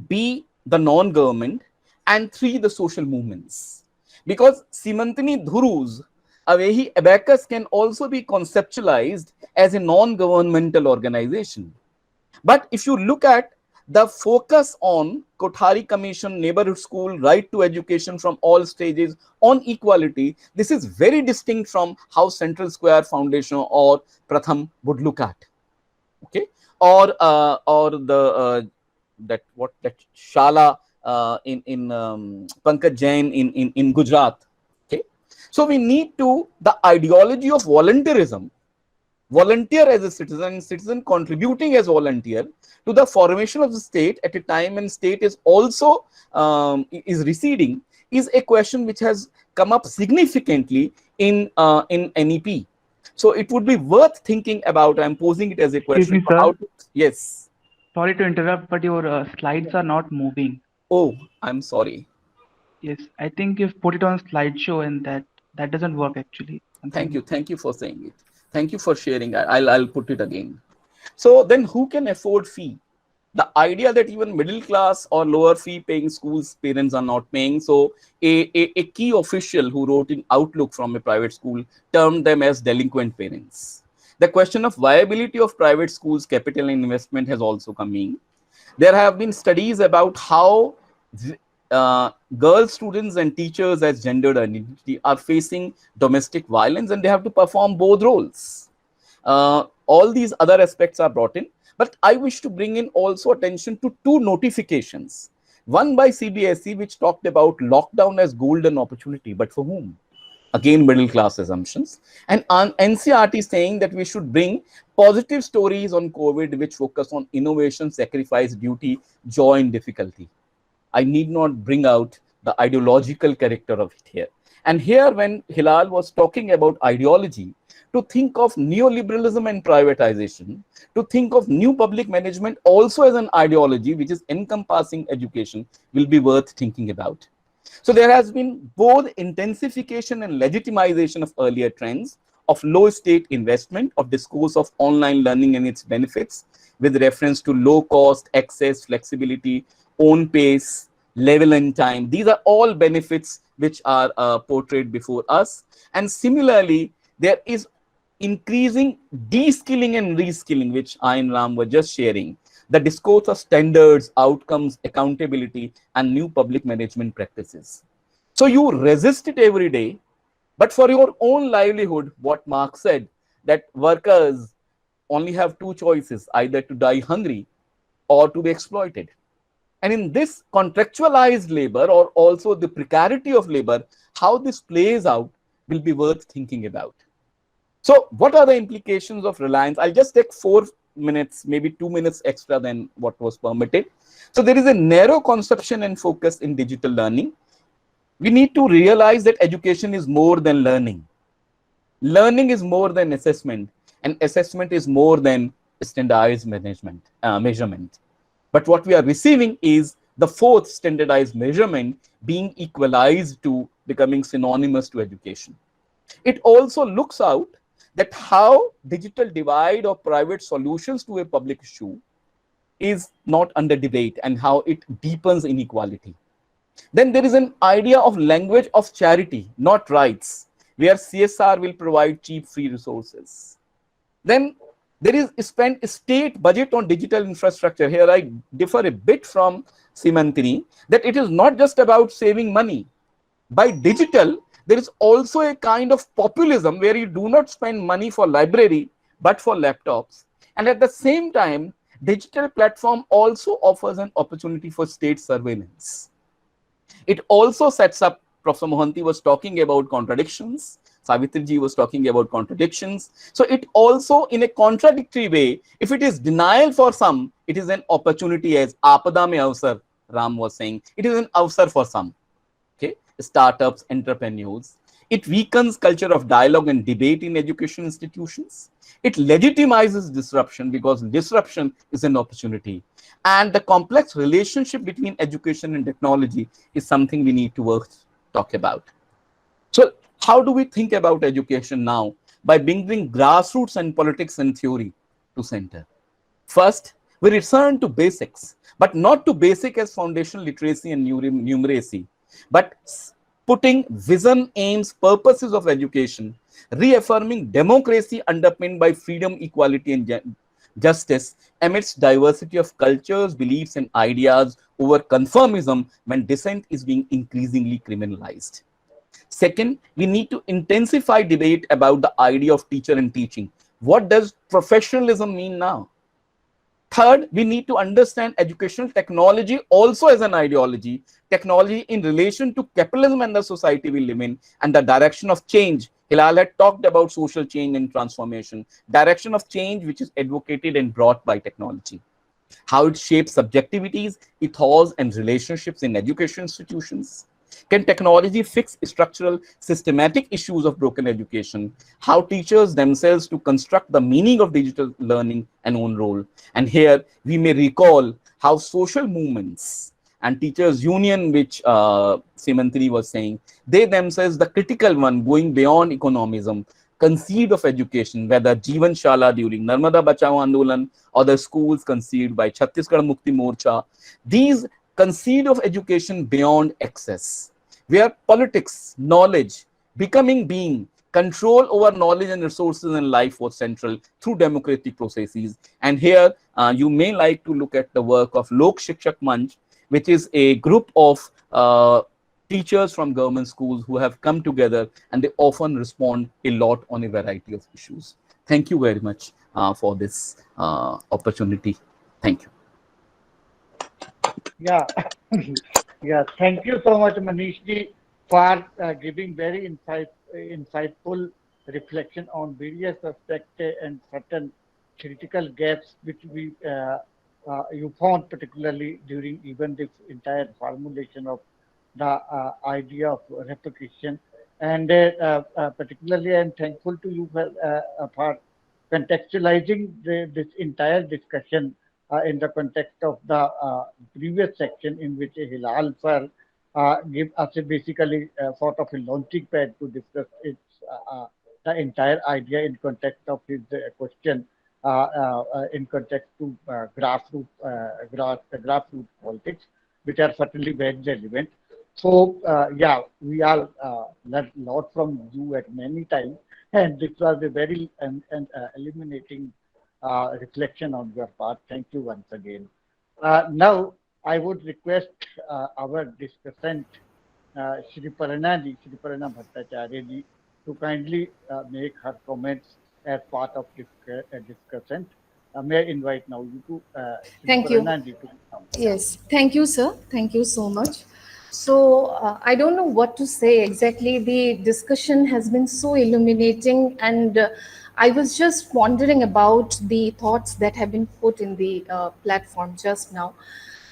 B, the non-government; and 3, the social movements. Because Simantini Dhuru's Avehi Abacus can also be conceptualized as a non-governmental organization. But if you look at the focus on Kothari Commission, neighborhood school, right to education from all stages, on equality, this is very distinct from how Central Square Foundation or Pratham would look at. Okay, or the that Shala in Pankaj Jain in Gujarat. Okay, so we need to the ideology of volunteerism. Volunteer as a citizen contributing as volunteer to the formation of the state at a time when state is also is receding, is a question which has come up significantly in NEP. So it would be worth thinking about. I'm posing it as a question. Excuse me, sir. Yes. Sorry to interrupt, but your slides are not moving. Oh, I'm sorry. Yes, I think you've put it on slideshow, and that doesn't work actually. Thank you for saying it. Thank you for sharing. I'll put it again. So then who can afford fee? The idea that even middle class or lower fee paying schools parents are not paying. So a key official who wrote in Outlook from a private school termed them as delinquent parents. The question of viability of private schools capital and investment has also come in. There have been studies about how girl students and teachers as gendered identity are facing domestic violence, and they have to perform both roles. All these other aspects are brought in, but I wish to bring in also attention to 2 notifications. One by CBSE, which talked about lockdown as golden opportunity, but for whom? Again, middle class assumptions. And NCRT saying that we should bring positive stories on COVID which focus on innovation, sacrifice, duty, joy, and difficulty. I need not bring out the ideological character of it here. And here, when Hilal was talking about ideology, to think of neoliberalism and privatization, to think of new public management also as an ideology which is encompassing education, will be worth thinking about. So there has been both intensification and legitimization of earlier trends of low state investment, of discourse of online learning and its benefits, with reference to low cost, access, flexibility, own pace, level and time. These are all benefits which are portrayed before us. And similarly, there is increasing de-skilling and reskilling, which I and Ram were just sharing, the discourse of standards, outcomes, accountability, and new public management practices. So you resist it every day, but for your own livelihood, what Marx said, that workers only have two choices, either to die hungry or to be exploited. And in this contractualized labor, or also the precarity of labor, how this plays out will be worth thinking about. So what are the implications of reliance? I'll just take 4 minutes, maybe 2 minutes extra than what was permitted. So there is a narrow conception and focus in digital learning. We need to realize that education is more than learning. Learning is more than assessment, and assessment is more than standardized measurement. But what we are receiving is the fourth standardized measurement being equalized to becoming synonymous to education. It also looks out that how digital divide or private solutions to a public issue is not under debate and how it deepens inequality. Then there is an idea of language of charity, not rights, where CSR will provide cheap free resources. Then there is spent state budget on digital infrastructure. Here I differ a bit from Simantini, that it is not just about saving money. By digital, there is also a kind of populism where you do not spend money for library, but for laptops. And at the same time, digital platform also offers an opportunity for state surveillance. It also sets up, Professor Mohanty was talking about contradictions, Savitriji was talking about contradictions. So it also, in a contradictory way, if it is denial for some, it is an opportunity, as Apada mein avsar, Ram was saying, it is an avsar for some. Okay, startups, entrepreneurs. It weakens culture of dialogue and debate in education institutions. It legitimizes disruption because disruption is an opportunity. And the complex relationship between education and technology is something we need to talk about. So how do we think about education now? By bringing grassroots and politics and theory to center. First, we return to basics, but not to basic as foundational literacy and numeracy, but putting vision, aims, purposes of education, reaffirming democracy underpinned by freedom, equality, and justice amidst diversity of cultures, beliefs, and ideas over conformism when dissent is being increasingly criminalized. Second, we need to intensify debate about the idea of teacher and teaching. What does professionalism mean now? Third, we need to understand educational technology also as an ideology, technology in relation to capitalism and the society we live in, and the direction of change. Hilal had talked about social change and transformation, direction of change which is advocated and brought by technology. How it shapes subjectivities, ethos, and relationships in education institutions. Can technology fix structural, systematic issues of broken education? How teachers themselves to construct the meaning of digital learning and own role? And here we may recall how social movements and teachers union, which Semantini was saying, they themselves, the critical one going beyond economism, conceived of education, whether Jeevan Shala during Narmada Bachao Andolan or the schools conceived by Chhattisgarh Mukti Morcha. These conceived of education beyond excess, where politics, knowledge, becoming being, control over knowledge and resources in life was central through democratic processes. And here you may like to look at the work of Lok Shikshak Manch, which is a group of teachers from government schools who have come together, and they often respond a lot on a variety of issues. Thank you very much for this opportunity. Thank you. Yeah, yeah. Thank you so much, Manish ji, for giving very insightful reflection on various aspects and certain critical gaps which you found particularly during even this entire formulation of the idea of repercussion. And particularly, I'm thankful to you for contextualizing this entire discussion in the context of the previous section, in which Hilal sir give us basically sort of a launching pad to discuss the entire idea in context of his question, in context to grassroots politics, which are certainly very relevant. So, yeah, we all learned a lot from you at many times, and this was a very illuminating reflection on your part. Thank you once again. Now, I would request our discussant, Sreeparna Bhattacharya ji, to kindly make her comments as part of this discussant. May I invite now you to Thank you. Sreeparna ji to come. Yes, thank you, sir. Thank you so much. So, I don't know what to say exactly. The discussion has been so illuminating, and I was just wondering about the thoughts that have been put in the platform just now.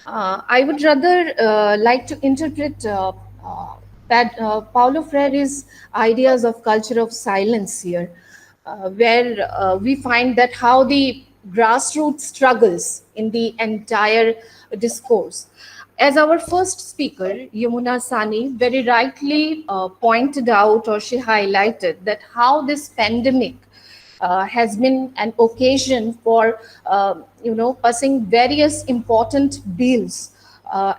I would rather like to interpret Paulo Freire's ideas of culture of silence here, where we find that how the grassroots struggles in the entire discourse. As our first speaker, Yamuna Sunny, very rightly pointed out, or she highlighted, that how this pandemic has been an occasion for passing various important bills,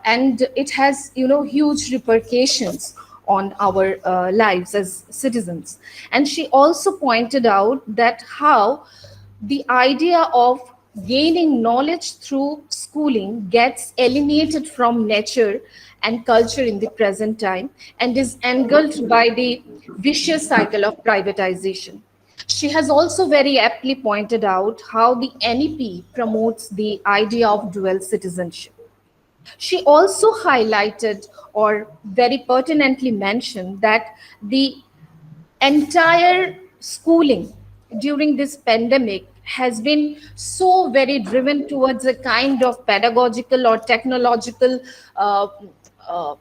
and it has huge repercussions on our lives as citizens. And she also pointed out that how the idea of gaining knowledge through schooling gets alienated from nature and culture in the present time and is engulfed by the vicious cycle of privatization. She has also very aptly pointed out how the NEP promotes the idea of dual citizenship. She also highlighted or very pertinently mentioned that the entire schooling during this pandemic has been so very driven towards a kind of pedagogical or technological uh, uh,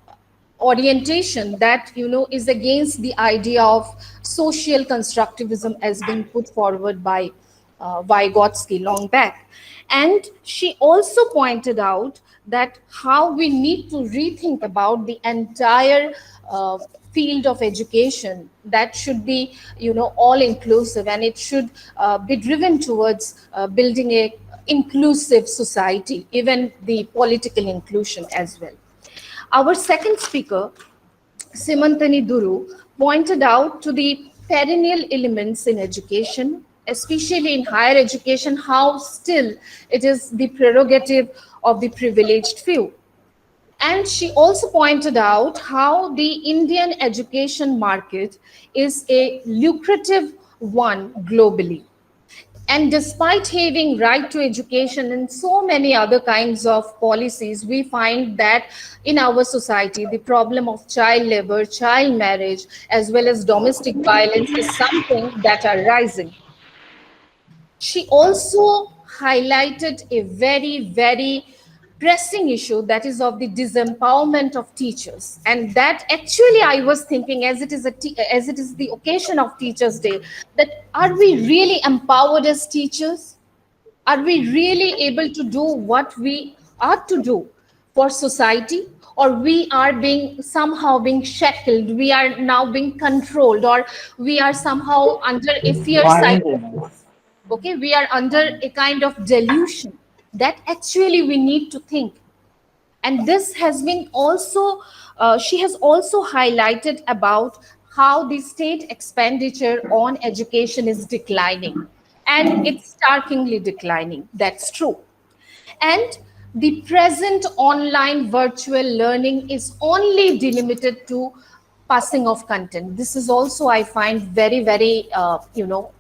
orientation that is against the idea of social constructivism as being put forward by Vygotsky long back. And she also pointed out that how we need to rethink about the entire field of education, that should be all inclusive, and it should be driven towards building a inclusive society, even the political inclusion as well. Our second speaker, Simantini Dhuru, pointed out to the perennial elements in education, especially in higher education, how still it is the prerogative of the privileged few. And she also pointed out how the Indian education market is a lucrative one globally. And despite having right to education and so many other kinds of policies, we find that in our society, the problem of child labor, child marriage, as well as domestic violence is something that are rising. She also highlighted a very, very pressing issue, that is of the disempowerment of teachers. And that actually I was thinking, as it is as it is the occasion of Teachers Day, that are we really empowered as teachers? Are we really able to do what we are to do for society? Or we are being somehow being shackled, we are now being controlled, or we are somehow under a fear psychosis. Okay, we are under a kind of delusion that actually we need to think. And this has been also she has also highlighted about how the state expenditure on education is declining, and it's starkly declining. That's true. And the present online virtual learning is only delimited to passing of content. This is also, I find, very, very,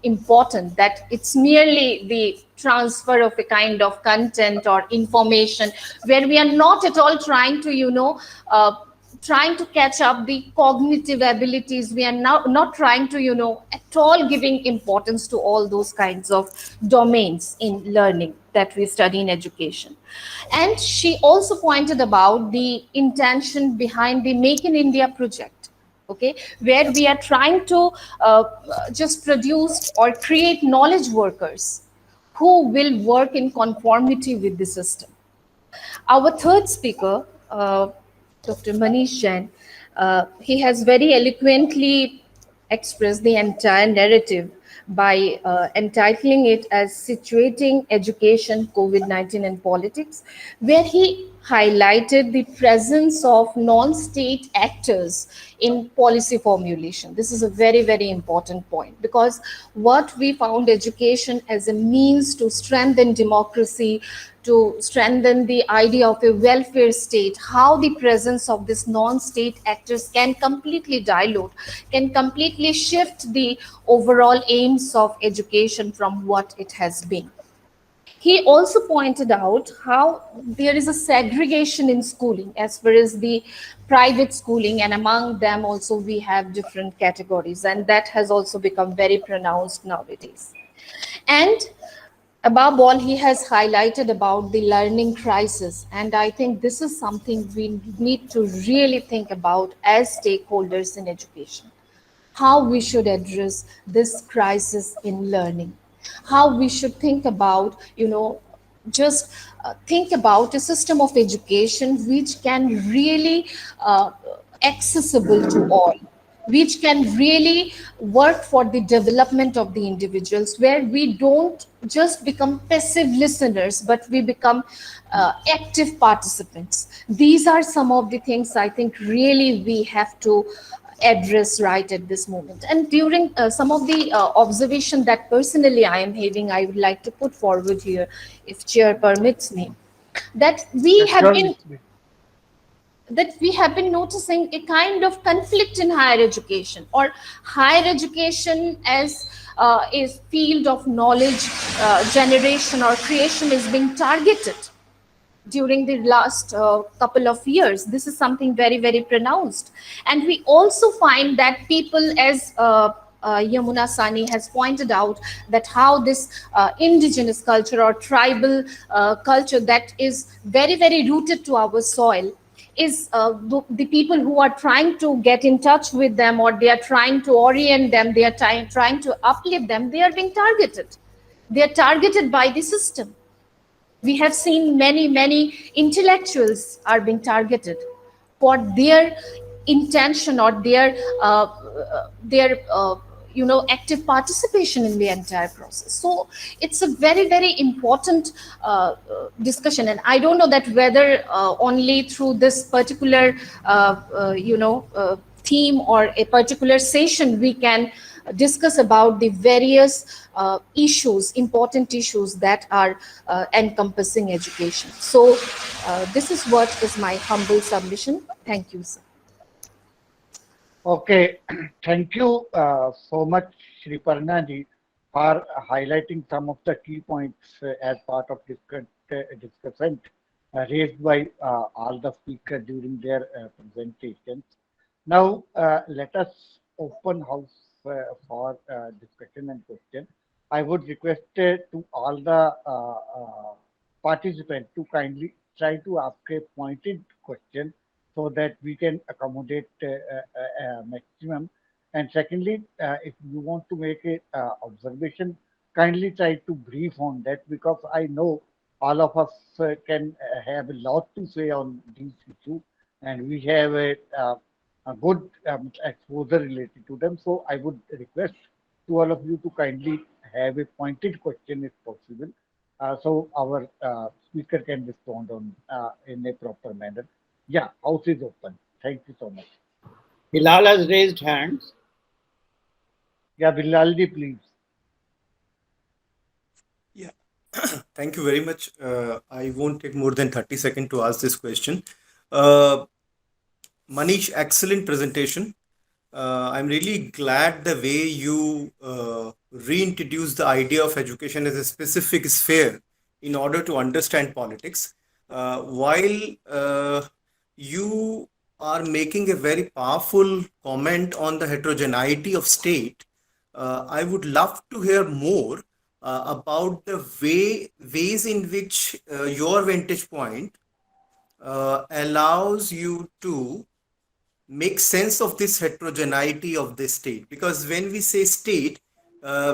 important, that it's merely the transfer of a kind of content or information where we are not at all trying to, trying to catch up the cognitive abilities. We are now not trying to, at all giving importance to all those kinds of domains in learning that we study in education. And she also pointed about the intention behind the Make in India project, okay, where we are trying to just produce or create knowledge workers who will work in conformity with the system. Our third speaker, Dr. Manish Jain, he has very eloquently expressed the entire narrative by entitling it as Situating Education, COVID-19 and Politics, where he highlighted the presence of non-state actors in policy formulation. This is a very, very important point, because what we found education as a means to strengthen democracy, to strengthen the idea of a welfare state, how the presence of this non-state actors can completely dilute, can completely shift the overall aims of education from what it has been. He also pointed out how there is a segregation in schooling as far as the private schooling, and among them also we have different categories, and that has also become very pronounced nowadays. And above all, he has highlighted about the learning crisis, and I think this is something we need to really think about as stakeholders in education, how we should address this crisis in learning, how we should think about, just think about a system of education which can really accessible to all, which can really work for the development of the individuals, where we don't just become passive listeners, but we become active participants. These are some of the things I think really we have to address right at this moment. And during some of the observation that personally I am having, I would like to put forward here, if chair permits me, that we have been noticing a kind of conflict in higher education, or higher education as a field of knowledge generation or creation is being targeted during the last couple of years. This is something very, very pronounced. And we also find that people, as Yamuna Sunny has pointed out, that how this indigenous culture or tribal culture that is very, very rooted to our soil is the people who are trying to get in touch with them, or they are trying to orient them, they are trying to uplift them, they are being targeted. They are targeted by the system. We have seen many intellectuals are being targeted for their intention or their active participation in the entire process. So it's a very, very important discussion, and I don't know that whether only through this particular theme or a particular session we can discuss about the various issues, important issues that are encompassing education. So this is what is my humble submission. Thank you, sir. Okay, thank you so much, Sreeparna ji, for highlighting some of the key points as part of discussion raised by all the speakers during their presentations. Now, let us open house for discussion and question. I would request to all the participants to kindly try to ask a pointed question so that we can accommodate maximum. And secondly, if you want to make a observation, kindly try to brief on that, because I know all of us can have a lot to say on these issues, and we have a good exposure related to them. So I would request to all of you to kindly have a pointed question if possible, so our speaker can respond on in a proper manner. Yeah, house is open. Thank you so much. Bilal has raised hands. Yeah, Bilalji, please. Yeah, thank you very much. I won't take more than 30 seconds to ask this question. Manish, excellent presentation. I'm really glad the way you reintroduced the idea of education as a specific sphere in order to understand politics. While you are making a very powerful comment on the heterogeneity of state, I would love to hear more about the ways in which your vantage point allows you to make sense of this heterogeneity of this state. Because when we say state,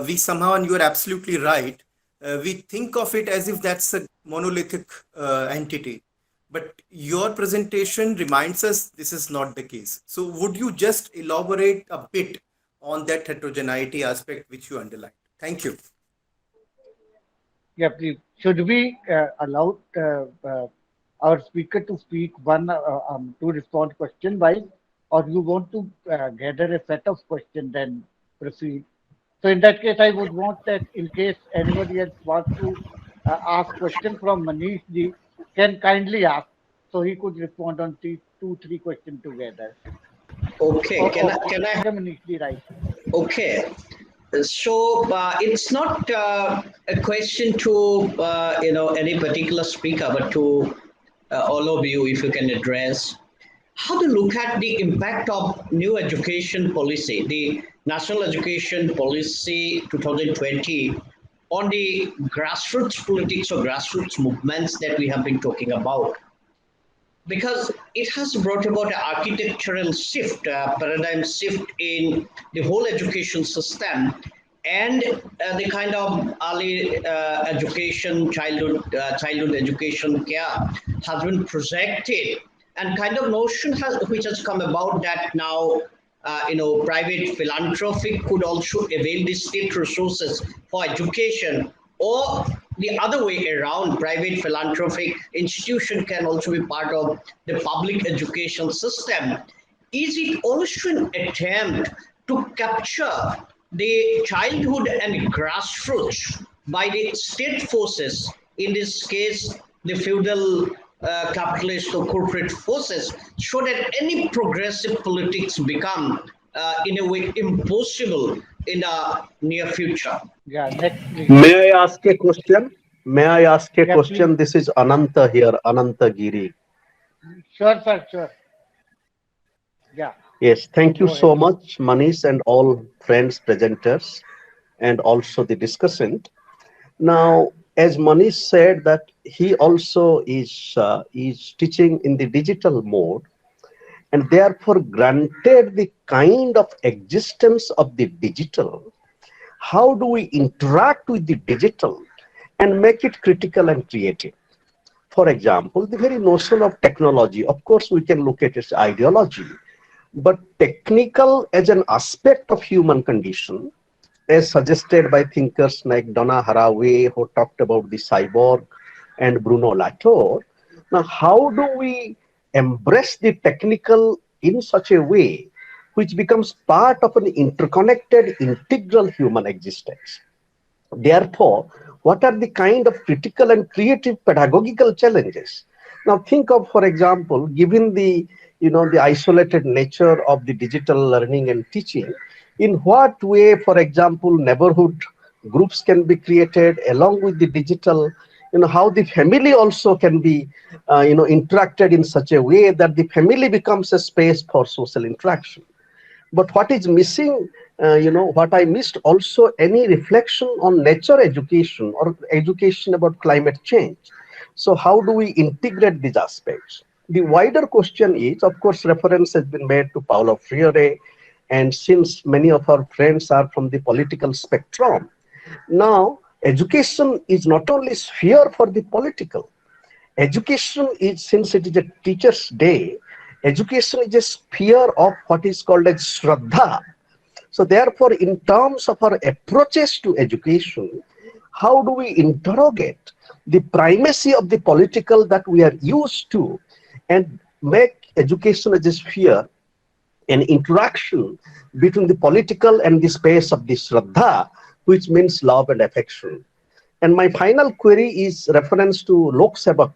we somehow, and you are absolutely right, we think of it as if that's a monolithic entity. But your presentation reminds us this is not the case. So would you just elaborate a bit on that heterogeneity aspect which you underlined? Thank you. Yeah, please. Should we allow our speaker to speak to respond question wise, or you want to gather a set of questions then proceed? So in that case, I would want that in case anybody else wants to ask question from Manish ji, can kindly ask so he could respond on two, three questions together. Okay, can I? Manish ji, right? Okay, so it's not a question to any particular speaker, but to all of you, if you can address how to look at the impact of new education policy, the National Education Policy 2020, on the grassroots politics or grassroots movements that we have been talking about. Because it has brought about an architectural shift, a paradigm shift in the whole education system, and the kind of early education, childhood education care has been projected, and kind of notion which has come about that now private philanthropy could also avail the state resources for education, or the other way around, private philanthropic institution can also be part of the public education system. Is it also an attempt to capture the childhood and grassroots by the state forces, in this case, the feudal capitalist or corporate forces, so that any progressive politics become, in a way, impossible in the near future? Yeah, next please. May I ask a question? May I ask a Yeah, question? please. This is Ananta here, Ananta Giri. Sure, sir, sure. Yeah. Yes, thank you Go so ahead. much, Manish, and all friends presenters, and also the discussant. Now, as Manish said, that he also is teaching in the digital mode, and therefore granted the kind of existence of the digital. How do we interact with the digital and make it critical and creative? For example, the very notion of technology, of course, we can look at its ideology, but technical as an aspect of human condition, as suggested by thinkers like Donna Haraway, who talked about the cyborg, and Bruno Latour. Now, how do we embrace the technical in such a way which becomes part of an interconnected, integral human existence? Therefore, what are the kind of critical and creative pedagogical challenges? Now, think of, for example, given the the isolated nature of the digital learning and teaching, in what way, for example, neighborhood groups can be created along with the digital, how the family also can be interacted in such a way that the family becomes a space for social interaction. But what is missing, what I missed also, any reflection on nature education or education about climate change. So how do we integrate these aspects? The wider question is, of course, reference has been made to Paulo Freire, and since many of our friends are from the political spectrum, now education is not only sphere for the political. Education is, since it is a teacher's day, education is a sphere of what is called as Shraddha. So therefore, in terms of our approaches to education, how do we interrogate the primacy of the political that we are used to and make education as a sphere, an interaction between the political and the space of the Shraddha, which means love and affection. And my final query is reference to Lok Sevak,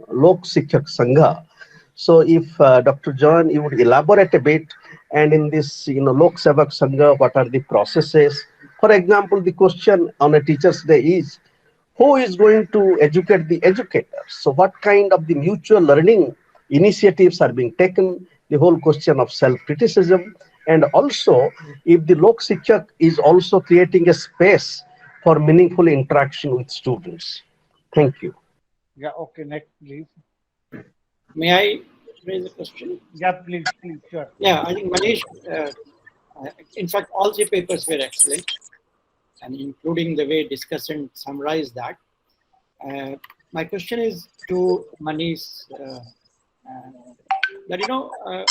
Lok Sikshak Sangha. So if Dr. Jain, you would elaborate a bit, and in this, Lok Sevak Sangha, what are the processes? For example, the question on a teacher's day is, who is going to educate the educators? So what kind of the mutual learning initiatives are being taken? The whole question of self-criticism, and also if the Lok Sikshak is also creating a space for meaningful interaction with students. Thank you. Yeah, okay, next please. May I raise a question? Yeah, please, sure. Yeah, I think Manish, in fact, all three papers were excellent, and including the way Discussant summarized that. My question is to Manish, that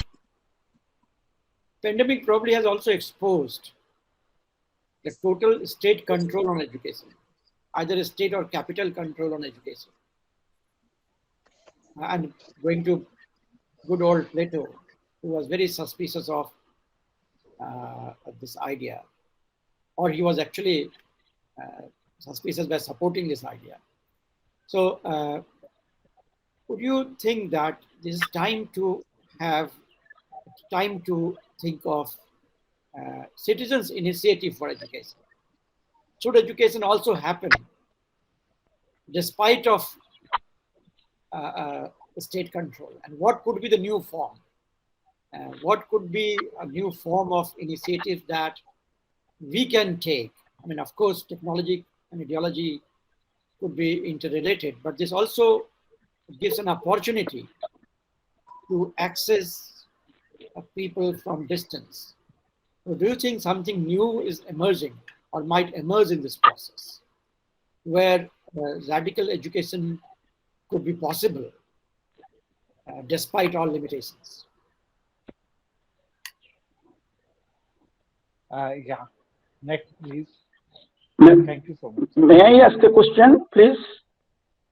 pandemic probably has also exposed the total state control on education, either a state or capital control on education. and going to good old Plato, who was very suspicious of this idea, or he was actually suspicious by supporting this idea. So, would you think that this is time to think of citizens' initiative for education? Should education also happen despite of state control? And what could be the new form? What could be a new form of initiative that we can take? I mean, of course, technology and ideology could be interrelated, but this also gives an opportunity to access people from distance. So do you think something new is emerging or might emerge in this process, where radical education could be possible despite all limitations? Yeah. Next, please. May, Thank you so much. may I ask a question, please?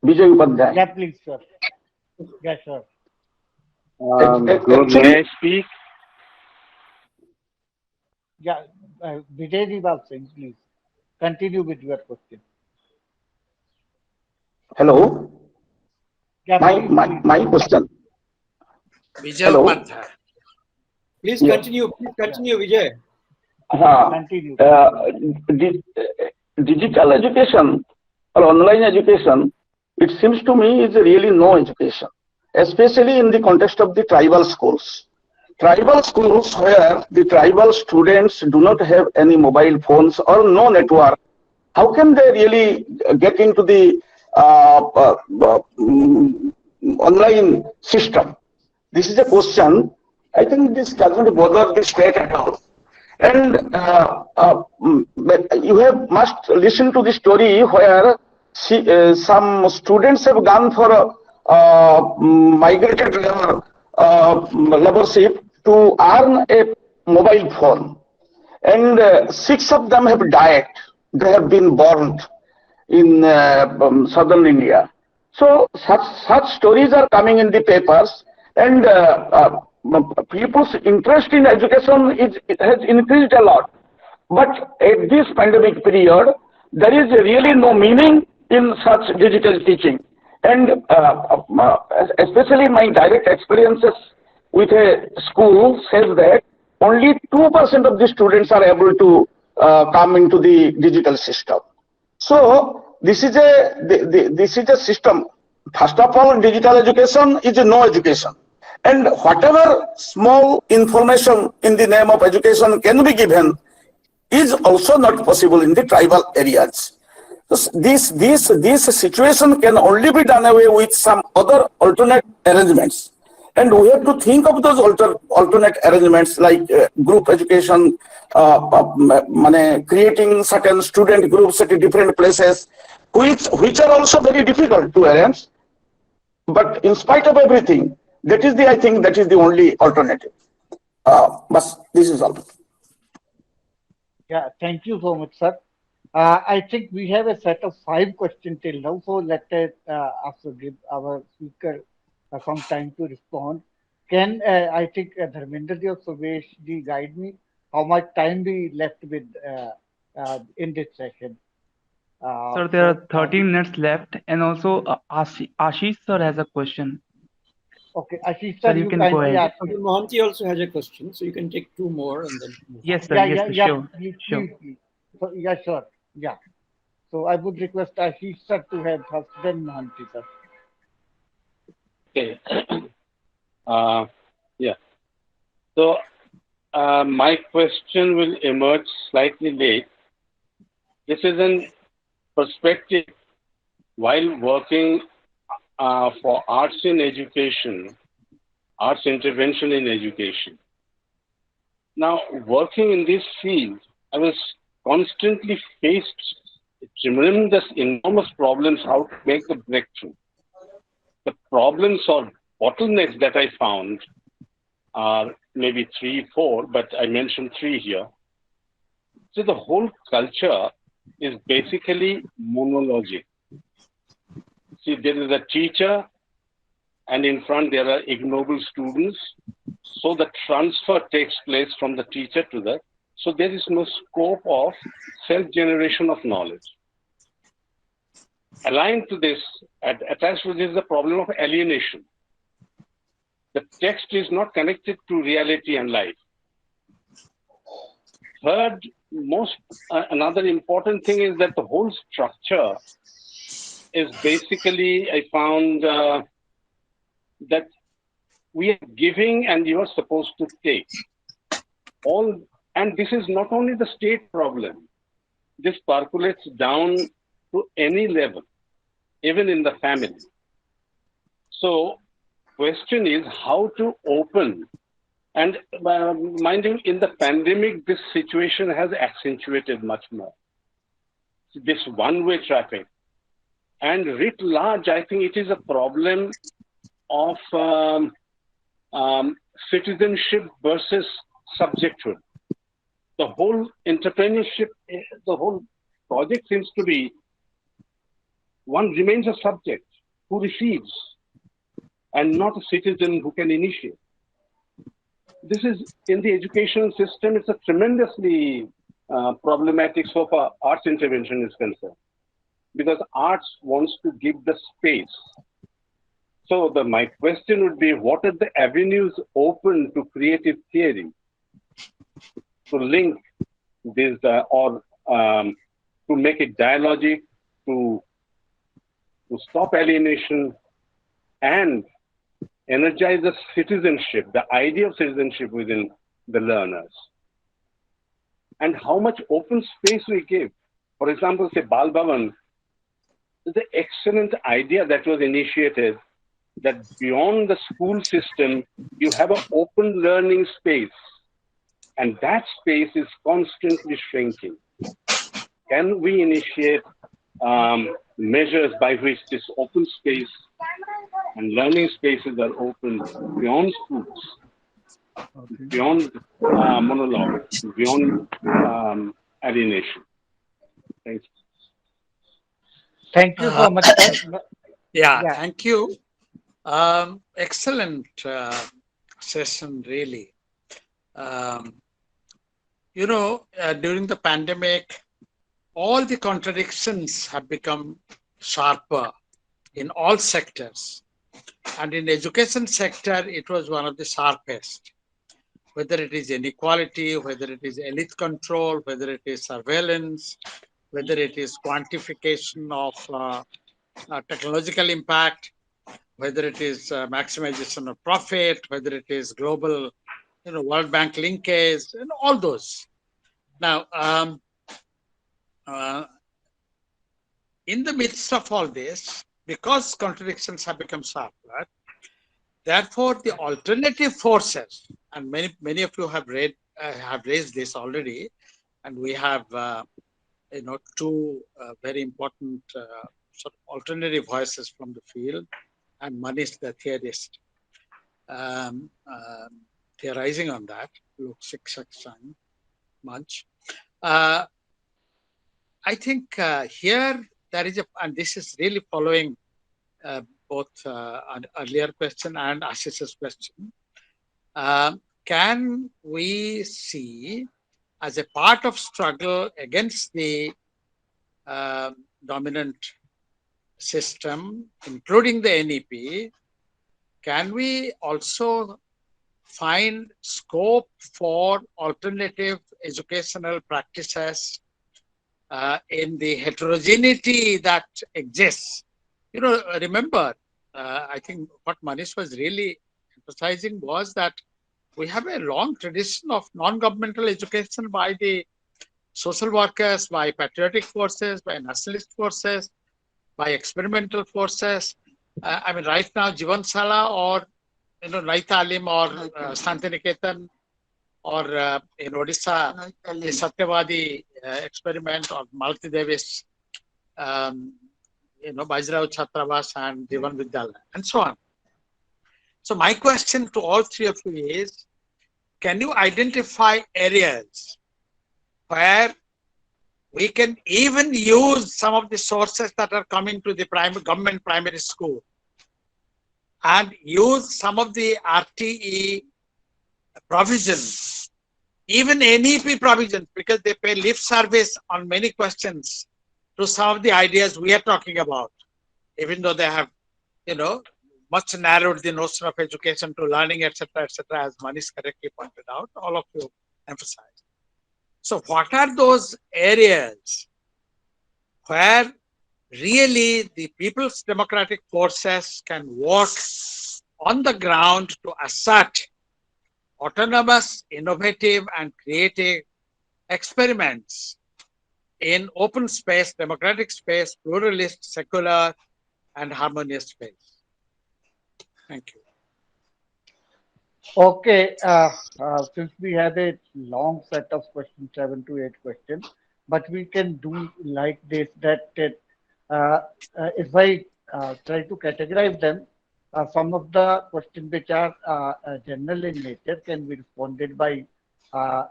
Vijay Upadhyay. Yeah, please, sir. Yeah, sure. May I speak? Yeah, Vijay Deval Singh, please continue with your question. Hello. Yeah, My question. Hello. Please continue. Please continue, Vijay. Continue. Digital education or online education, it seems to me is really no education, especially in the context of the tribal schools. Tribal schools where the tribal students do not have any mobile phones or no network, how can they really get into the online system? This is a question. I think this doesn't bother the state at all. And you must listen to the story where some students have gone for migrated laborship to earn a mobile phone, and 6 of them have died. They have been burned in southern India. So such stories are coming in the papers, and people's interest in education has increased a lot. But at this pandemic period, there is really no meaning in such digital teaching. And especially my direct experiences with a school says that only 2% of the students are able to come into the digital system. So this is a system. First of all, digital education is no education. And whatever small information in the name of education can be given is also not possible in the tribal areas. This situation can only be done away with some other alternate arrangements. And we have to think of those alternate arrangements like group education, creating certain student groups at different places, which are also very difficult to arrange. But in spite of everything, I think that is the only alternative. But this is all. Yeah, thank you so much, sir. I think we have a set of 5 questions till now, so let us also give our speaker some time to respond. Can I think Dharmender ji or Suresh ji guide me how much time we left with in this session? Sir, there are 13 minutes left, and also Ashish sir has a question. Okay, Ashish sir, you can go ahead. Murthy also has a question, so you can take 2 more and then. Yes, sir. Sure. Please. So, yeah, sure. Yeah. So I would request Ashish sir to have first, then Murthy sir. Okay. Yeah. So my question will emerge slightly late. This is an perspective while working for arts in education, arts intervention in education. Now, working in this field, I was constantly faced with tremendous, enormous problems how to make the breakthrough. The problems or bottlenecks that I found are maybe 3, 4, but I mentioned 3 here. So the whole culture is basically monologic. See, there is a teacher and in front there are ignoble students. So the transfer takes place from the teacher to the, so there is no scope of self-generation of knowledge. Aligned to this, attached to this is the problem of alienation. The text is not connected to reality and life. Third, another important thing is that the whole structure is basically, I found that we are giving and you are supposed to take. And this is not only the state problem. This percolates down to any level, even in the family. So, question is how to open. And mind you, in the pandemic, this situation has accentuated much more. This one-way traffic. And writ large, I think it is a problem of citizenship versus subjecthood. The whole entrepreneurship, the whole project seems to be one remains a subject who receives and not a citizen who can initiate. This is in the education system, it's a tremendously problematic so far arts intervention is concerned, because arts wants to give the space. So my question would be, what are the avenues open to creative theory to link this or to make it dialogic, to stop alienation and energize the citizenship, the idea of citizenship within the learners, and how much open space we give. For example, say Bal Bhavan is an excellent idea that was initiated, that beyond the school system, you have an open learning space, and that space is constantly shrinking. Can we initiate measures by which this open space and learning spaces are open beyond schools, beyond monologue, beyond alienation? Thank you. Thank you so much, sir. Yeah, thank you. Excellent session, really. During the pandemic, all the contradictions have become sharper in all sectors. And in education sector, it was one of the sharpest. Whether it is inequality, whether it is elite control, whether it is surveillance, whether it is quantification of technological impact, whether it is maximization of profit, whether it is global, World Bank linkage, and all those. Now, in the midst of all this, because contradictions have become sharper, therefore the alternative forces, and many of you have raised this already, and we have two very important sort of alternative voices from the field, and Manish, the theorist, theorizing on that. Look, much. I think here there is and this is really following both an earlier question and Ashish's question. Can we see, as a part of struggle against the dominant system, including the NEP, can we also find scope for alternative educational practices in the heterogeneity that exists? Remember, I think what Manish was really emphasizing was that we have a long tradition of non-governmental education by the social workers, by patriotic forces, by nationalist forces, by experimental forces. Right now, Jivan Sala or Nai Talim or Santiniketan or in Odisha, the Satyavadi experiment or Malti Davis, Bajrao Chhatravas and Jivan Vidyalaya, and so on. So my question to all three of you is, can you identify areas where we can even use some of the sources that are coming to the government primary school and use some of the RTE provisions, even NEP provisions, because they pay lip service on many questions to some of the ideas we are talking about, even though they have, much narrowed the notion of education to learning, etc., as Manish correctly pointed out, all of you emphasized. So what are those areas where really the people's democratic forces can work on the ground to assert autonomous, innovative, and creative experiments in open space, democratic space, pluralist, secular, and harmonious space? Thank you. Okay, since we had a long set of questions, 7 to 8 questions, but we can do like this, that if I try to categorize them, some of the questions which are general in nature can be responded by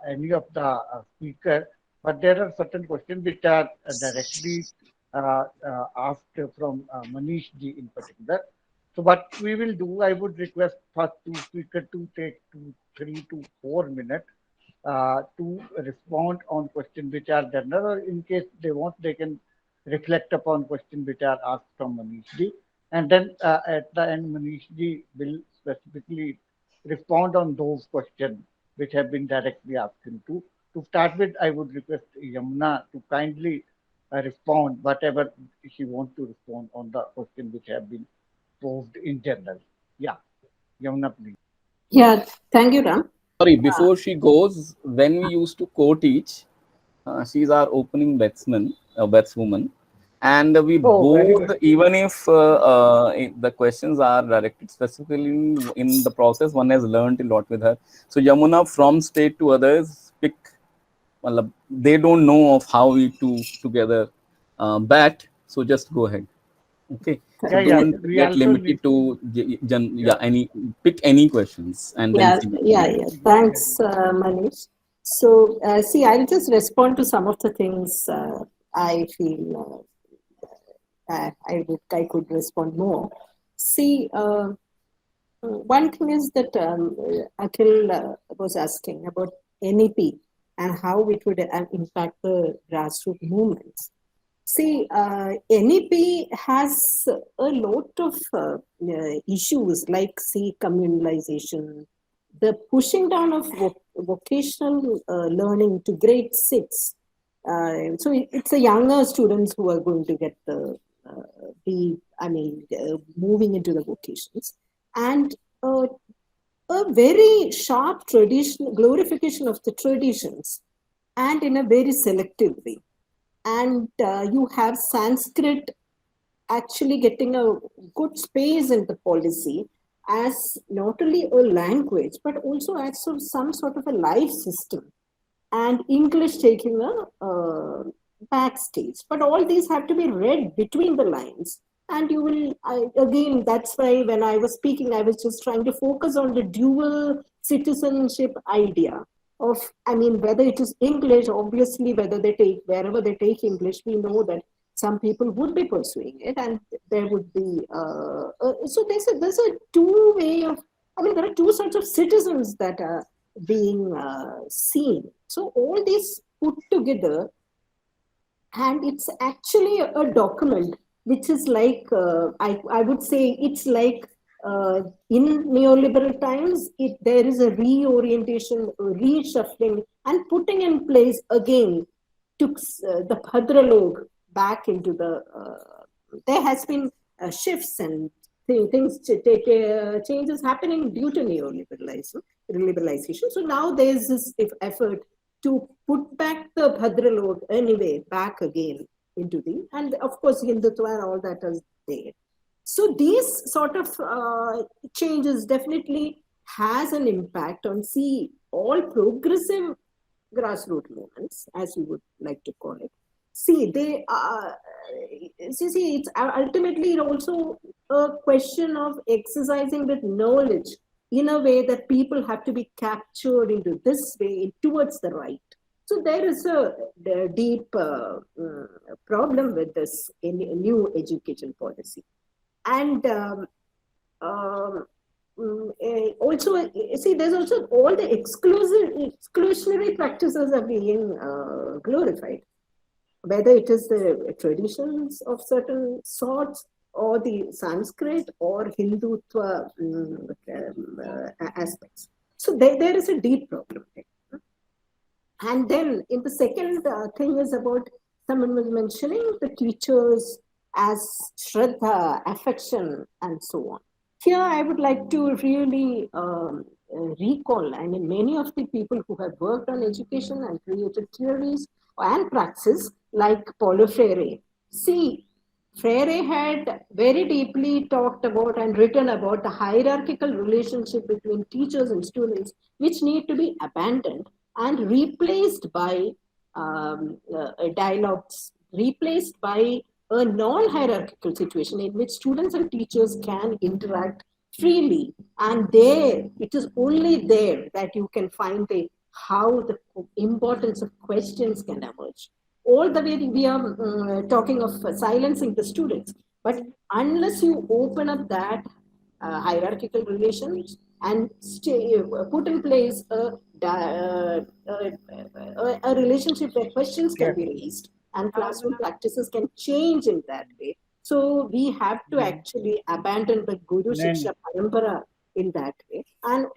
any of the speakers, but there are certain questions which are directly asked from Manish ji in particular. So what we will do, I would request first two speakers to take 3 to 4 minutes to respond on questions which are general, or in case they want, they can reflect upon questions which are asked from Manish ji. And then at the end, Manish ji will specifically respond on those questions which have been directly asked him to. To start with, I would request Yamuna to kindly respond whatever she wants to respond on the questions which have been posed in general. Yeah, Yamuna, please. Yeah, thank you, Ram. Sorry, before she goes, when we used to co-teach, she's our opening batswoman, and we both, even if the questions are directed specifically in the process, one has learned a lot with her. So Yamuna, from state to others, pick. They don't know of how we two together bat, so just go ahead. Okay, so don't get limited to pick any questions and then Thanks, Manish. So see, I'll just respond to some of the things I feel I could respond more. See, one thing is that Akhil was asking about NEP and how it would impact the grassroots movements. See, NEP has a lot of issues like, see, communalization, the pushing down of vocational learning to grade 6. So it's the younger students who are going to get moving into the vocations, and a very sharp glorification of the traditions, and in a very selective way. And you have Sanskrit actually getting a good space in the policy as not only a language, but also as some sort of a life system, and English taking a backstage. But all these have to be read between the lines. And you will, again, that's why when I was speaking, I was just trying to focus on the dual citizenship idea of, whether it is English, obviously, wherever they take English, we know that some people would be pursuing it, and there would be, so there's a two-way of, there are two sorts of citizens that are being seen. So all these put together, and it's actually a document which is like, I would say it's like in neoliberal times, there is a reorientation, reshuffling, and putting in place again, took the Bhadralog back into the, there has been shifts and changes happening due to neoliberalization. So now there's this effort to put back the Bhadralog anyway, back again into the, and of course Hindutva and all that is there. So these sort of changes definitely has an impact on, see, all progressive grassroots movements, as we would like to call it. See, they it's ultimately also a question of exercising with knowledge in a way that people have to be captured into this way towards the right. So there is a deep problem with this new education policy. And Also, see, there's also all the exclusionary practices are being glorified, whether it is the traditions of certain sorts or the Sanskrit or Hindutva aspects. So there is a deep problem there. And then in the second thing is about, someone was mentioning the teachers as Shraddha, affection, and so on. Here I would like to really recall, I mean, many of the people who have worked on education and created theories and praxis, like Paulo Freire. See, Freire had very deeply talked about and written about the hierarchical relationship between teachers and students, which need to be abandoned and replaced by dialogues, replaced by a non-hierarchical situation in which students and teachers can interact freely. And there, it is only there that you can find how the importance of questions can emerge. All the way we are talking of silencing the students, but unless you open up that hierarchical relations and put in place a relationship where questions can be raised and classroom practices can change in that way. So we have to actually abandon the Guru Shiksha Parampara in that way and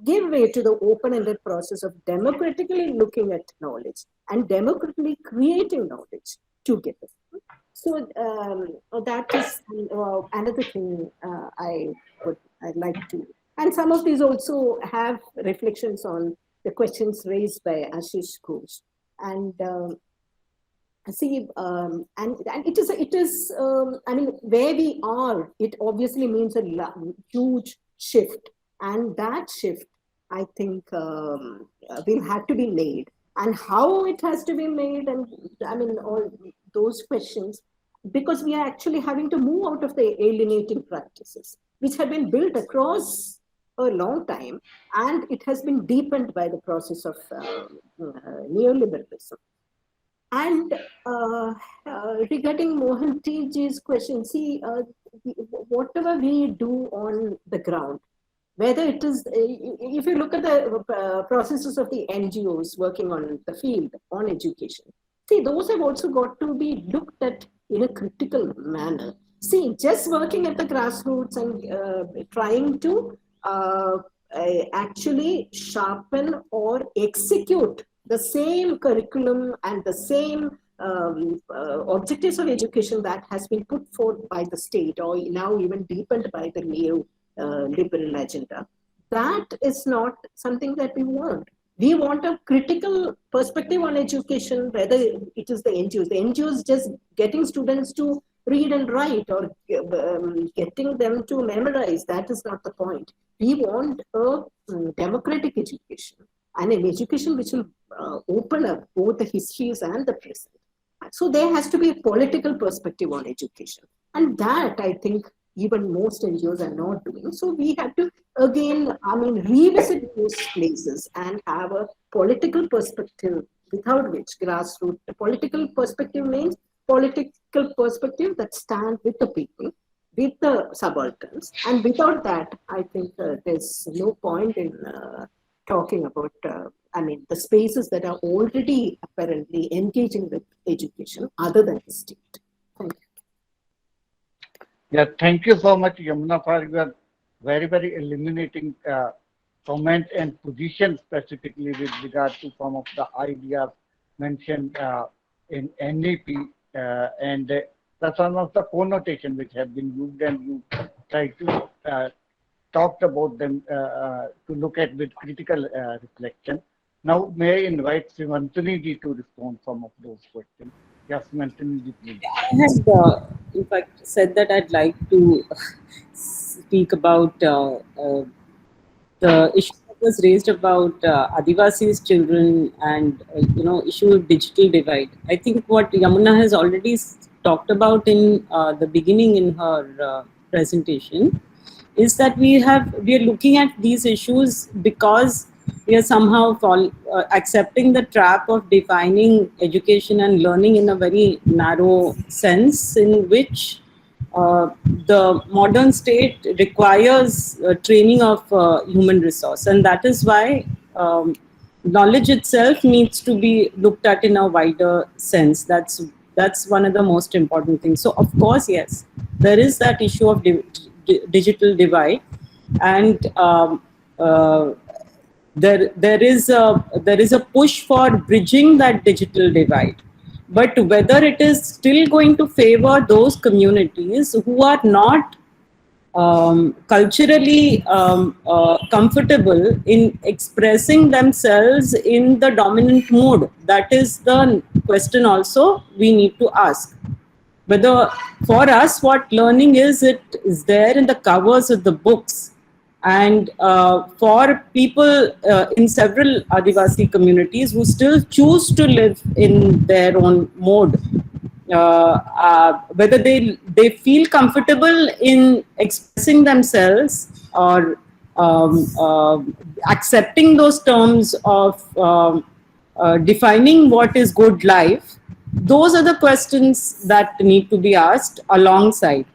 give way to the open-ended process of democratically looking at knowledge and democratically creating knowledge together. So that is another thing I'd like to. And some of these also have reflections on the questions raised by Ashish Ghosh. And see, and it is I mean, where we are, it obviously means a huge shift. And that shift, I think, will have to be made. And how it has to be made, and I mean, all those questions, because we are actually having to move out of the alienating practices, which have been built across a long time, and it has been deepened by the process of neoliberalism. And regarding Mohanty's question, see, whatever we do on the ground, whether it is, if you look at the processes of the NGOs working on the field on education, see, those have also got to be looked at in a critical manner. See, just working at the grassroots and trying to actually sharpen or execute the same curriculum and the same objectives of education that has been put forth by the state, or now even deepened by the neoliberal agenda, that is not something that we want. We want a critical perspective on education, whether it is the NGOs. The NGOs just getting students to read and write or getting them to memorize, that is not the point. We want a democratic education and an education which will open up both the histories and the present. So there has to be a political perspective on education. And that, I think, even most NGOs are not doing. So we have to, again, I mean, revisit those places and have a political perspective, without which grassroots, the political perspective means political perspective that stands with the people, with the subalterns. And without that, I think there's no point in talking about, I mean, the spaces that are already apparently engaging with education other than the state. Thank you. Yeah, thank you so much, Yamuna, for your very, very illuminating comment and position specifically with regard to some of the ideas mentioned in NEP and some of the connotation which have been used, and you try to talked about them to look at with critical reflection. Now, may I invite Simantini ji to respond some of those questions. Yes, Simantini ji, please. I had, in fact, said that I'd like to speak about the issue that was raised about Adivasi's children and issue of digital divide. I think what Yamuna has already talked about in the beginning in her presentation is that we are looking at these issues because we are somehow accepting the trap of defining education and learning in a very narrow sense, in which the modern state requires training of human resource, and that is why knowledge itself needs to be looked at in a wider sense. That's one of the most important things. So of course, yes, there is that issue of digital divide, and there is a push for bridging that digital divide. But whether it is still going to favor those communities who are not culturally comfortable in expressing themselves in the dominant mode, that is the question also we need to ask. Whether for us what learning is, it is there in the covers of the books, and for people in several Adivasi communities who still choose to live in their own mode, whether they feel comfortable in expressing themselves or accepting those terms of defining what is good life, those are the questions that need to be asked alongside.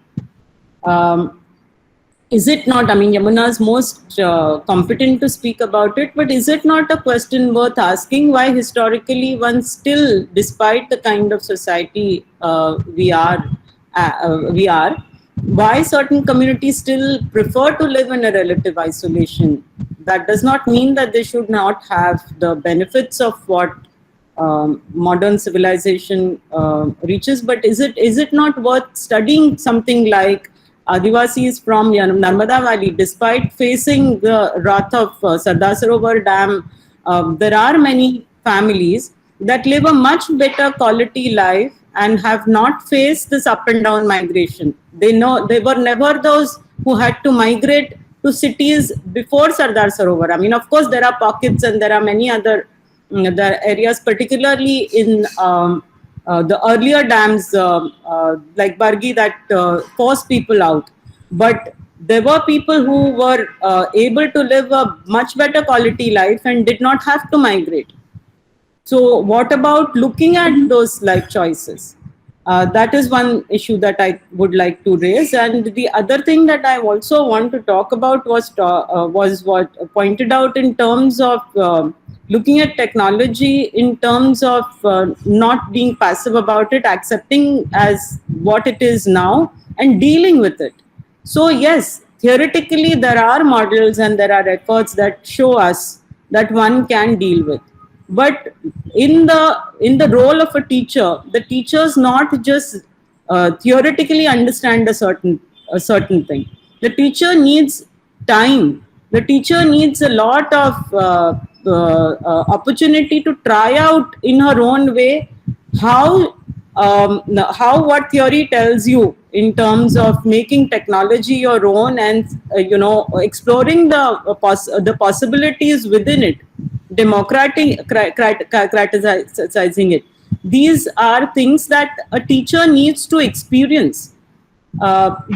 Is it not, I mean, Yamuna is most competent to speak about it, but is it not a question worth asking why historically one still, despite the kind of society we are, why certain communities still prefer to live in a relative isolation? That does not mean that they should not have the benefits of what modern civilization reaches, but is it not worth studying something like Adivasis from Narmada Valley, despite facing the wrath of Sardar Sarovar Dam, there are many families that live a much better quality life and have not faced this up and down migration. They know they were never those who had to migrate to cities before Sardar Sarovar. I mean, of course, there are pockets and there are many other the areas, particularly in the earlier dams like Bargi, that forced people out. But there were people who were able to live a much better quality life and did not have to migrate. So what about looking at those life choices? That is one issue that I would like to raise. And the other thing that I also want to talk about was what pointed out in terms of looking at technology in terms of not being passive about it, accepting as what it is now and dealing with it. So yes, theoretically there are models and there are efforts that show us that one can deal with. But in the role of a teacher, the teachers not just theoretically understand a certain thing. The teacher needs time. The teacher needs a lot of opportunity to try out in her own way how what theory tells you in terms of making technology your own and exploring the possibilities within it, democratizing it. These are things that a teacher needs to experience.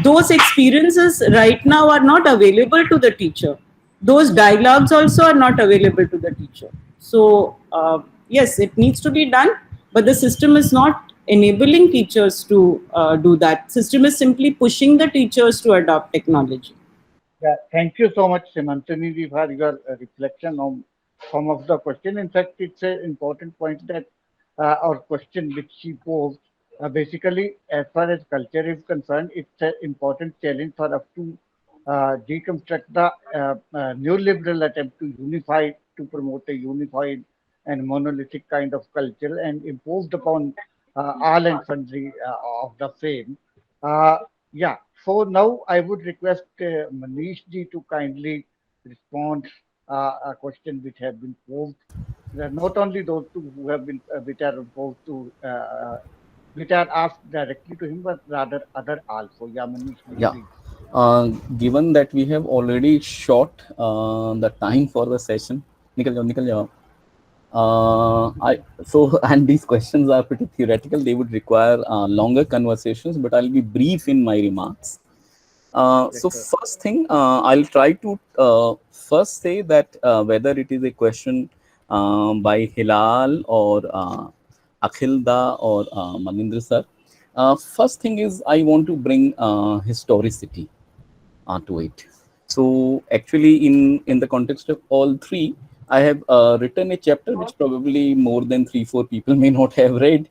Those experiences right now are not available to the teacher. Those dialogues also are not available to the teacher. So yes, it needs to be done, but the system is not enabling teachers to do that. System is simply pushing the teachers to adopt technology. Yeah, thank you so much, Simantini, for your reflection on some of the question. In fact, it's an important point that our question which she posed, basically, as far as culture is concerned, it's an important challenge for us to deconstruct the neoliberal attempt to unify, to promote a unified and monolithic kind of culture and imposed upon all and sundry of the same. Yeah, so now I would request Manish ji to kindly respond a question which have been posed. Not only those two who have been which are posed to which are asked directly to him, but rather other also. Yeah, Manish ji, Yeah. please. Given that we have already shot the time for the session, nikal jao. And these questions are pretty theoretical. They would require longer conversations, but I'll be brief in my remarks. So first thing, I'll try to first say that whether it is a question by Hilal or Akhilda or Manindra sir, First thing is I want to bring historicity to it. So actually, in the context of all three, I have written a chapter which probably more than 3-4 people may not have read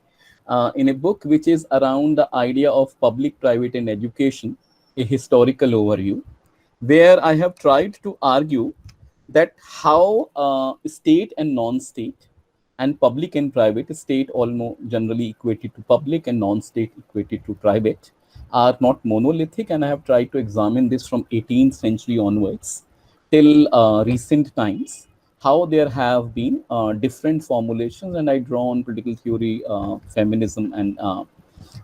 in a book which is around the idea of public, private, and education, a historical overview, where I have tried to argue that how state and non-state and public and private, state almost generally equated to public and non-state equated to private, are not monolithic, and I have tried to examine this from 18th century onwards till recent times, how there have been different formulations, and I draw on political theory, feminism, and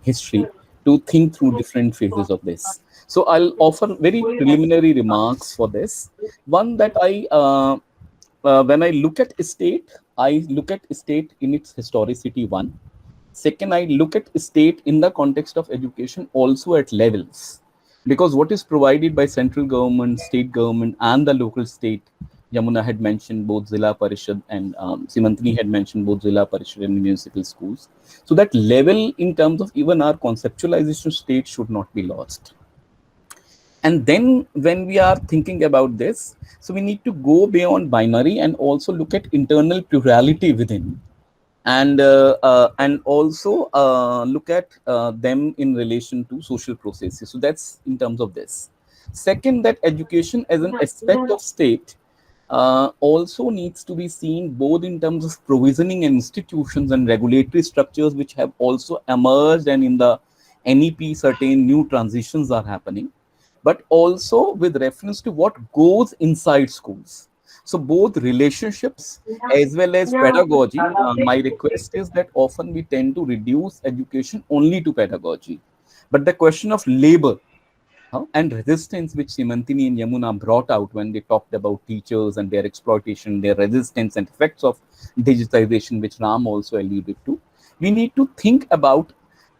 history to think through different phases of this. So I'll offer very preliminary remarks for this. One that when I look at state, I look at state in its historicity. One. Second, I look at state in the context of education also at levels, because what is provided by central government, state government, and the local state. Yamuna had mentioned both Zilla Parishad and Simantini had mentioned both Zilla Parishad and municipal schools. So that level in terms of even our conceptualization state should not be lost. And then when we are thinking about this, so we need to go beyond binary and also look at internal plurality within, and also look at them in relation to social processes. So that's in terms of this. Second, that education as an aspect of state also needs to be seen both in terms of provisioning and institutions and regulatory structures which have also emerged, and in the NEP certain new transitions are happening, but also with reference to what goes inside schools. So both relationships as well as pedagogy, my request is that often we tend to reduce education only to pedagogy. But the question of labor and resistance, which Simantini and Yemuna brought out when they talked about teachers and their exploitation, their resistance and effects of digitization, which Ram also alluded to, we need to think about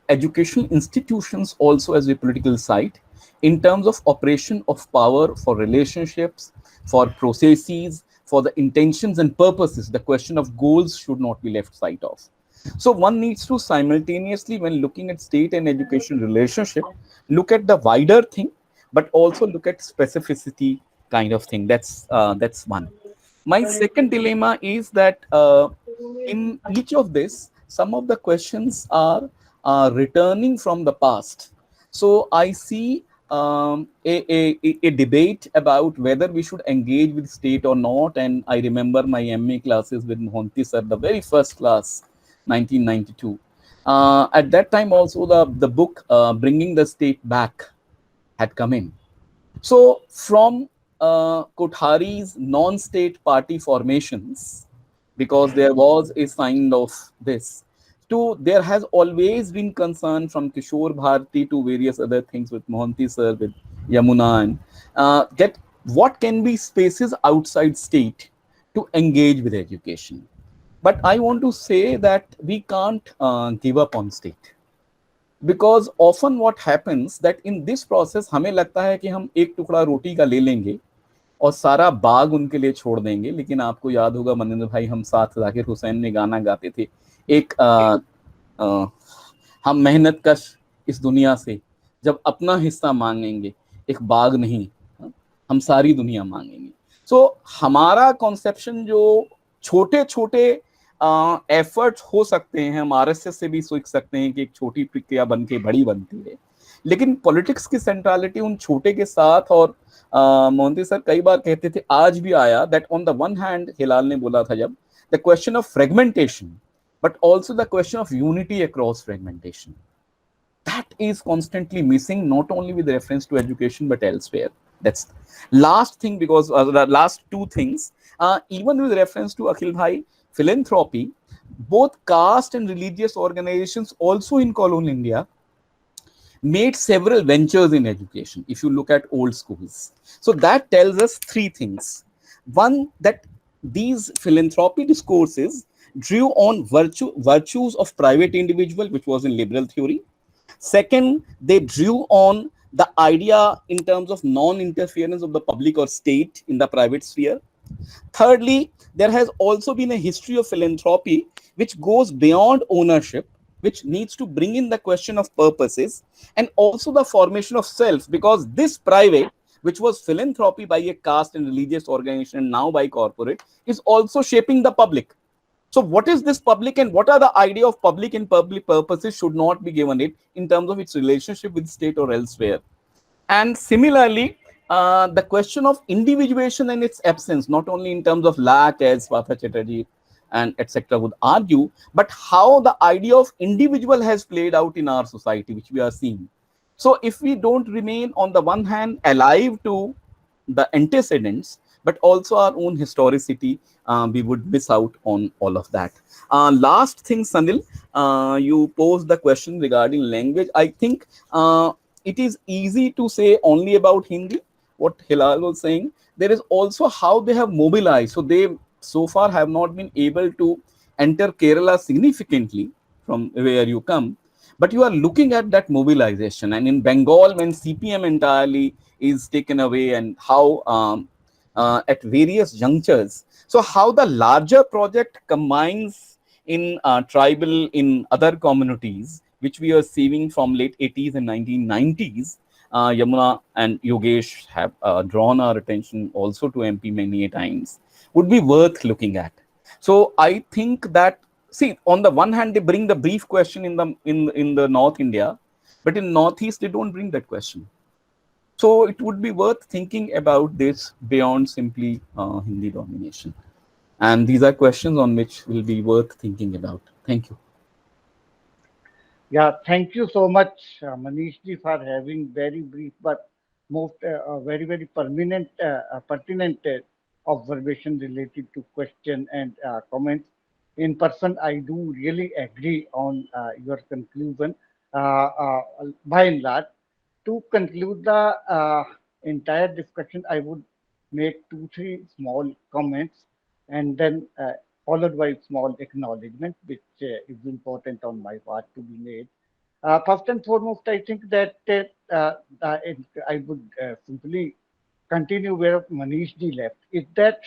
educational institutions also as a political site in terms of operation of power for relationships, for processes, for the intentions and purposes. The question of goals should not be left sight of. So one needs to simultaneously, when looking at state and education relationship, look at the wider thing, but also look at specificity kind of thing. That's one. My second dilemma is that in each of this, some of the questions are returning from the past. So I see a debate about whether we should engage with state or not. And I remember my MA classes with Murthy sir, the very first class, 1992. At that time also the book Bringing the State Back had come in. So from Kothari's non-state party formations, because there was a sign of this, to there has always been concern from Kishore Bharti to various other things with Mohanty sir, with Yamuna, and that what can be spaces outside state to engage with education. But I want to say that we can't give up on state. Because often what happens that in this process हमें लगता है कि हम एक टुकड़ा रोटी का ले लेंगे और सारा बाग उनके लिए छोड़ देंगे। लेकिन आपको याद होगा मनिंदर भाई, हम साथ जाकिर हुसैन में गाना गाते थे, एक हम मेहनत कश इस दुनिया से जब अपना हिस्सा मांगेंगे, एक बाग नहीं हम सारी दुनिया मांगेंगे। सो हमारा कॉन्सेप्शन जो छोटे छोटे एफर्ट्स हो सकते हैं, हम आरएसएस से भी सीख सकते हैं कि एक छोटी प्रक्रिया बन के बड़ी बनती है, लेकिन पॉलिटिक्स की सेंट्रलिटी उन छोटे के साथ। और मोहंती सर कई बार कहते थे, आज भी आया, that on the one hand Hilal ने बोला था जब, the question of fragmentation but also the question of unity across fragmentation, that is constantly missing, not only with reference to education but elsewhere. That's last thing, because the last two things, even with reference to Akhil Bhai philanthropy, both caste and religious organizations also in colonial India made several ventures in education, if you look at old schools. So that tells us three things. One, that these philanthropy discourses drew on virtues of private individual, which was in liberal theory. Second, they drew on the idea in terms of non-interference of the public or state in the private sphere. Thirdly, there has also been a history of philanthropy which goes beyond ownership, which needs to bring in the question of purposes and also the formation of self, because this private, which was philanthropy by a caste and religious organization and now by corporate, is also shaping the public. So what is this public, and what are the idea of public and public purposes should not be given it in terms of its relationship with state or elsewhere. And similarly, the question of individuation and its absence, not only in terms of lack, as Bhattacharya and etc. would argue, but how the idea of individual has played out in our society, which we are seeing. So if we don't remain on the one hand alive to the antecedents, but also our own historicity, we would miss out on all of that. Last thing, Sanil, you posed the question regarding language. I think it is easy to say only about Hindi, what Hilal was saying. There is also how they have mobilized. So they so far have not been able to enter Kerala significantly from where you come, but you are looking at that mobilization. And in Bengal, when CPM entirely is taken away, and how at various junctures, so how the larger project combines in tribal, in other communities, which we are seeing from late 80s and 1990s. Yamuna and Yogesh have drawn our attention also to MP many a times, would be worth looking at. So I think that, see, on the one hand, they bring the brief question in the North India, but in Northeast, they don't bring that question. So it would be worth thinking about this beyond simply Hindi domination. And these are questions on which will be worth thinking about. Thank you. Yeah, thank you so much, Manish ji, for having very brief but most very, very pertinent observation related to question and comments. In person, I do really agree on your conclusion by and large. To conclude the entire discussion, I would make two, three small comments and then followed by small acknowledgement, which is important on my part to be made. First and foremost, I think that I would simply continue where Manish ji left. Is that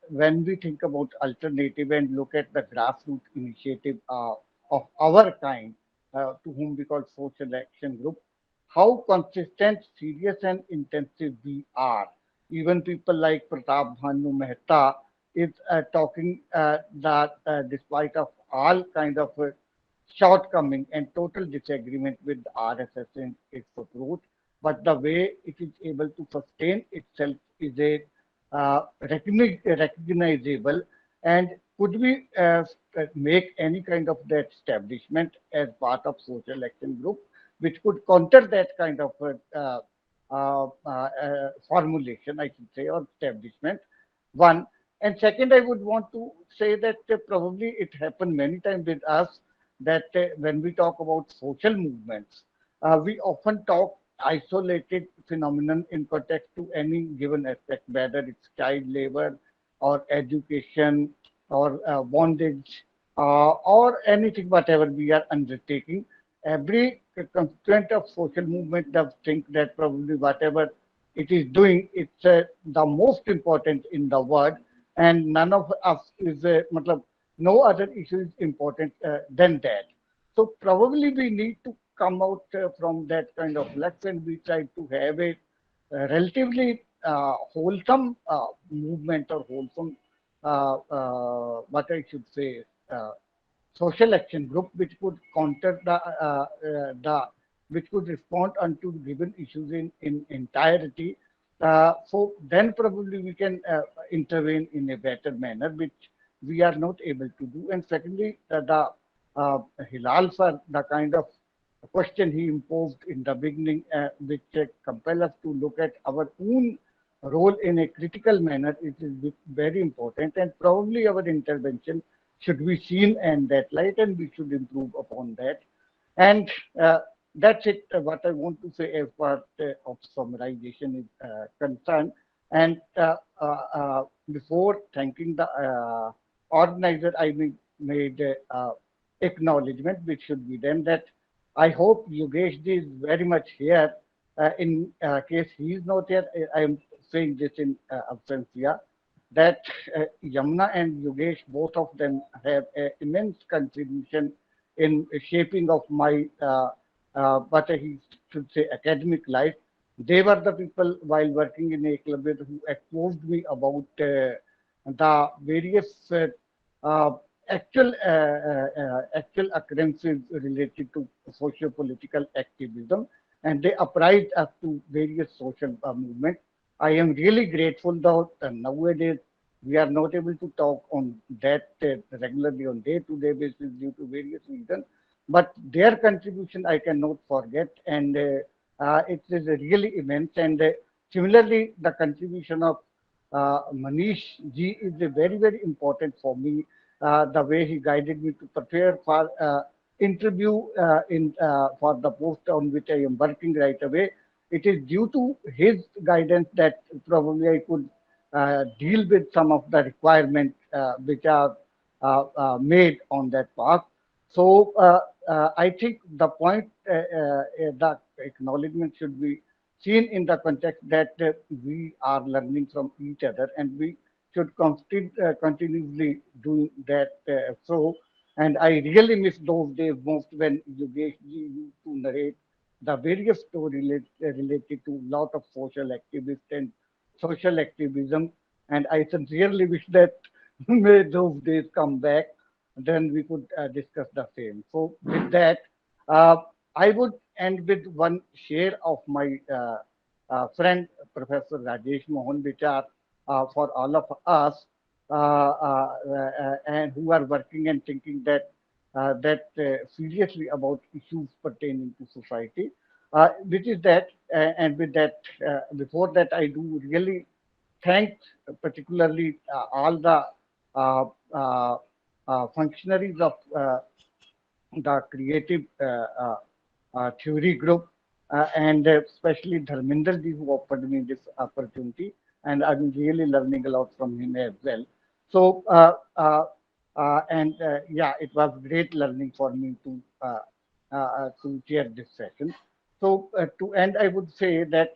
when we think about alternative and look at the grassroots initiative of our kind, to whom we call social action group, how consistent, serious, and intensive we are. Even people like Pratap Bhanu Mehta is talking that despite of all kind of shortcoming and total disagreement with RSS in its approach, but the way it is able to sustain itself is a recognizable. And could we make any kind of that establishment as part of social action group, which could counter that kind of formulation, I should say, or establishment? One. And second, I would want to say that probably it happened many times with us that when we talk about social movements, we often talk isolated phenomenon in context to any given aspect, whether it's child labor or education or bondage or anything, whatever we are undertaking. Every constituent of social movement does think that probably whatever it is doing, it's the most important in the world, and none of us is, no other issue is important than that. So probably we need to come out from that kind of lesson. We try to have a relatively wholesome movement or wholesome, what I should say, social action group, which could counter the which could respond unto given issues in entirety. So then probably we can intervene in a better manner, which we are not able to do. And secondly, the Hilal sir, the kind of question he imposed in the beginning, which compel us to look at our own role in a critical manner, it is very important, and probably our intervention should be seen in that light, and we should improve upon that. And that's it, what I want to say as part of summarization is concerned. And before thanking the organizer, I made acknowledgement, which should be done, that I hope Yogesh ji is very much here. In case he is not here, I am saying this in absence here, that Yamuna and Yogesh, both of them have an immense contribution in shaping of my, what I should say, academic life. They were the people while working in Eklavya who exposed me about the various uh, actual occurrences related to socio-political activism, and they apprised us to various social movements. I am really grateful that nowadays we are not able to talk on that regularly on day-to-day basis due to various reasons, but their contribution I cannot forget, and it is really immense. And similarly, the contribution of Manish ji is very, very important for me. The way he guided me to prepare for interview in for the post on which I am working right away. It is due to his guidance that probably I could deal with some of the requirements which are made on that path. So I think the point, the acknowledgement should be seen in the context that we are learning from each other, and we should continuously do that. And I really miss those days most when Yogesh ji used to narrate the various stories related to lot of social activists and social activism. And I sincerely wish that may those days come back, then we could discuss the same. So with that, uh, I would end with one share of my friend, Professor Rajesh Mohan, which are for all of us and who are working and thinking seriously about issues pertaining to society. Which is that, and with that, before that, I do really thank particularly all the uh, uh, functionaries of the creative theory group, and especially Dharminder ji who offered me this opportunity, and I'm really learning a lot from him as well. So, yeah, it was great learning for me to chair this session. So, to end, I would say that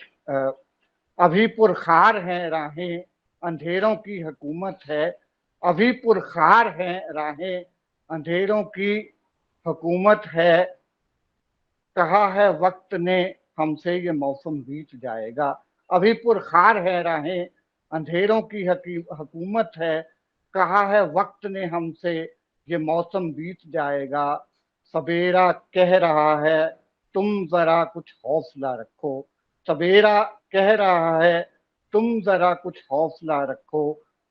अभी पुरखार हैं राहें अंधेरों की हुकूमत है, अभी पुरखार हैं राहें अंधेरों की हुकूमत है, कहा है वक्त ने हमसे ये मौसम बीत जाएगा, अभी पुरखार है राहें अंधेरों की हुकूमत है, कहा है वक्त ने हमसे ये मौसम बीत जाएगा, सवेरा कह रहा है तुम जरा कुछ हौसला रखो, सवेरा कह रहा है तुम जरा कुछ हौसला रखो,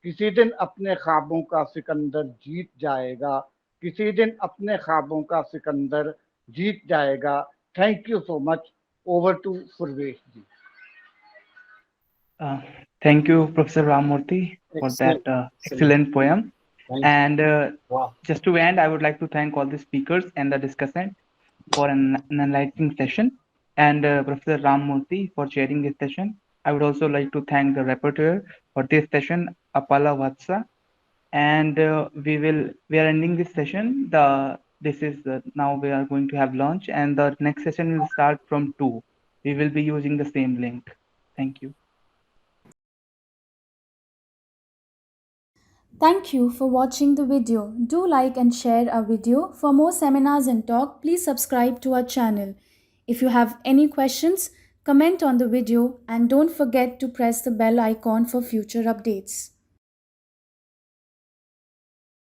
किसी दिन अपने ख्वाबों का सिकंदर जीत जाएगा, किसी दिन अपने ख्वाबों का सिकंदर जीत जाएगा. Thank you so much. Over to Purvesh ji. Thank you, Professor Ram Murthy, for that excellent poem. And just to end, I would like to thank all the speakers and the discussant for an enlightening session, and Professor Ram Murthy for chairing this session. I would also like to thank the rapporteur for this session, Apala Vatsa. And we are ending this session. Now we are going to have lunch, and the next session will start from 2. We will be using the same link. Thank you. Thank you for watching the video. Do like and share our video. For more seminars and talk, please subscribe to our channel. If you have any questions, comment on the video and don't forget to press the bell icon for future updates.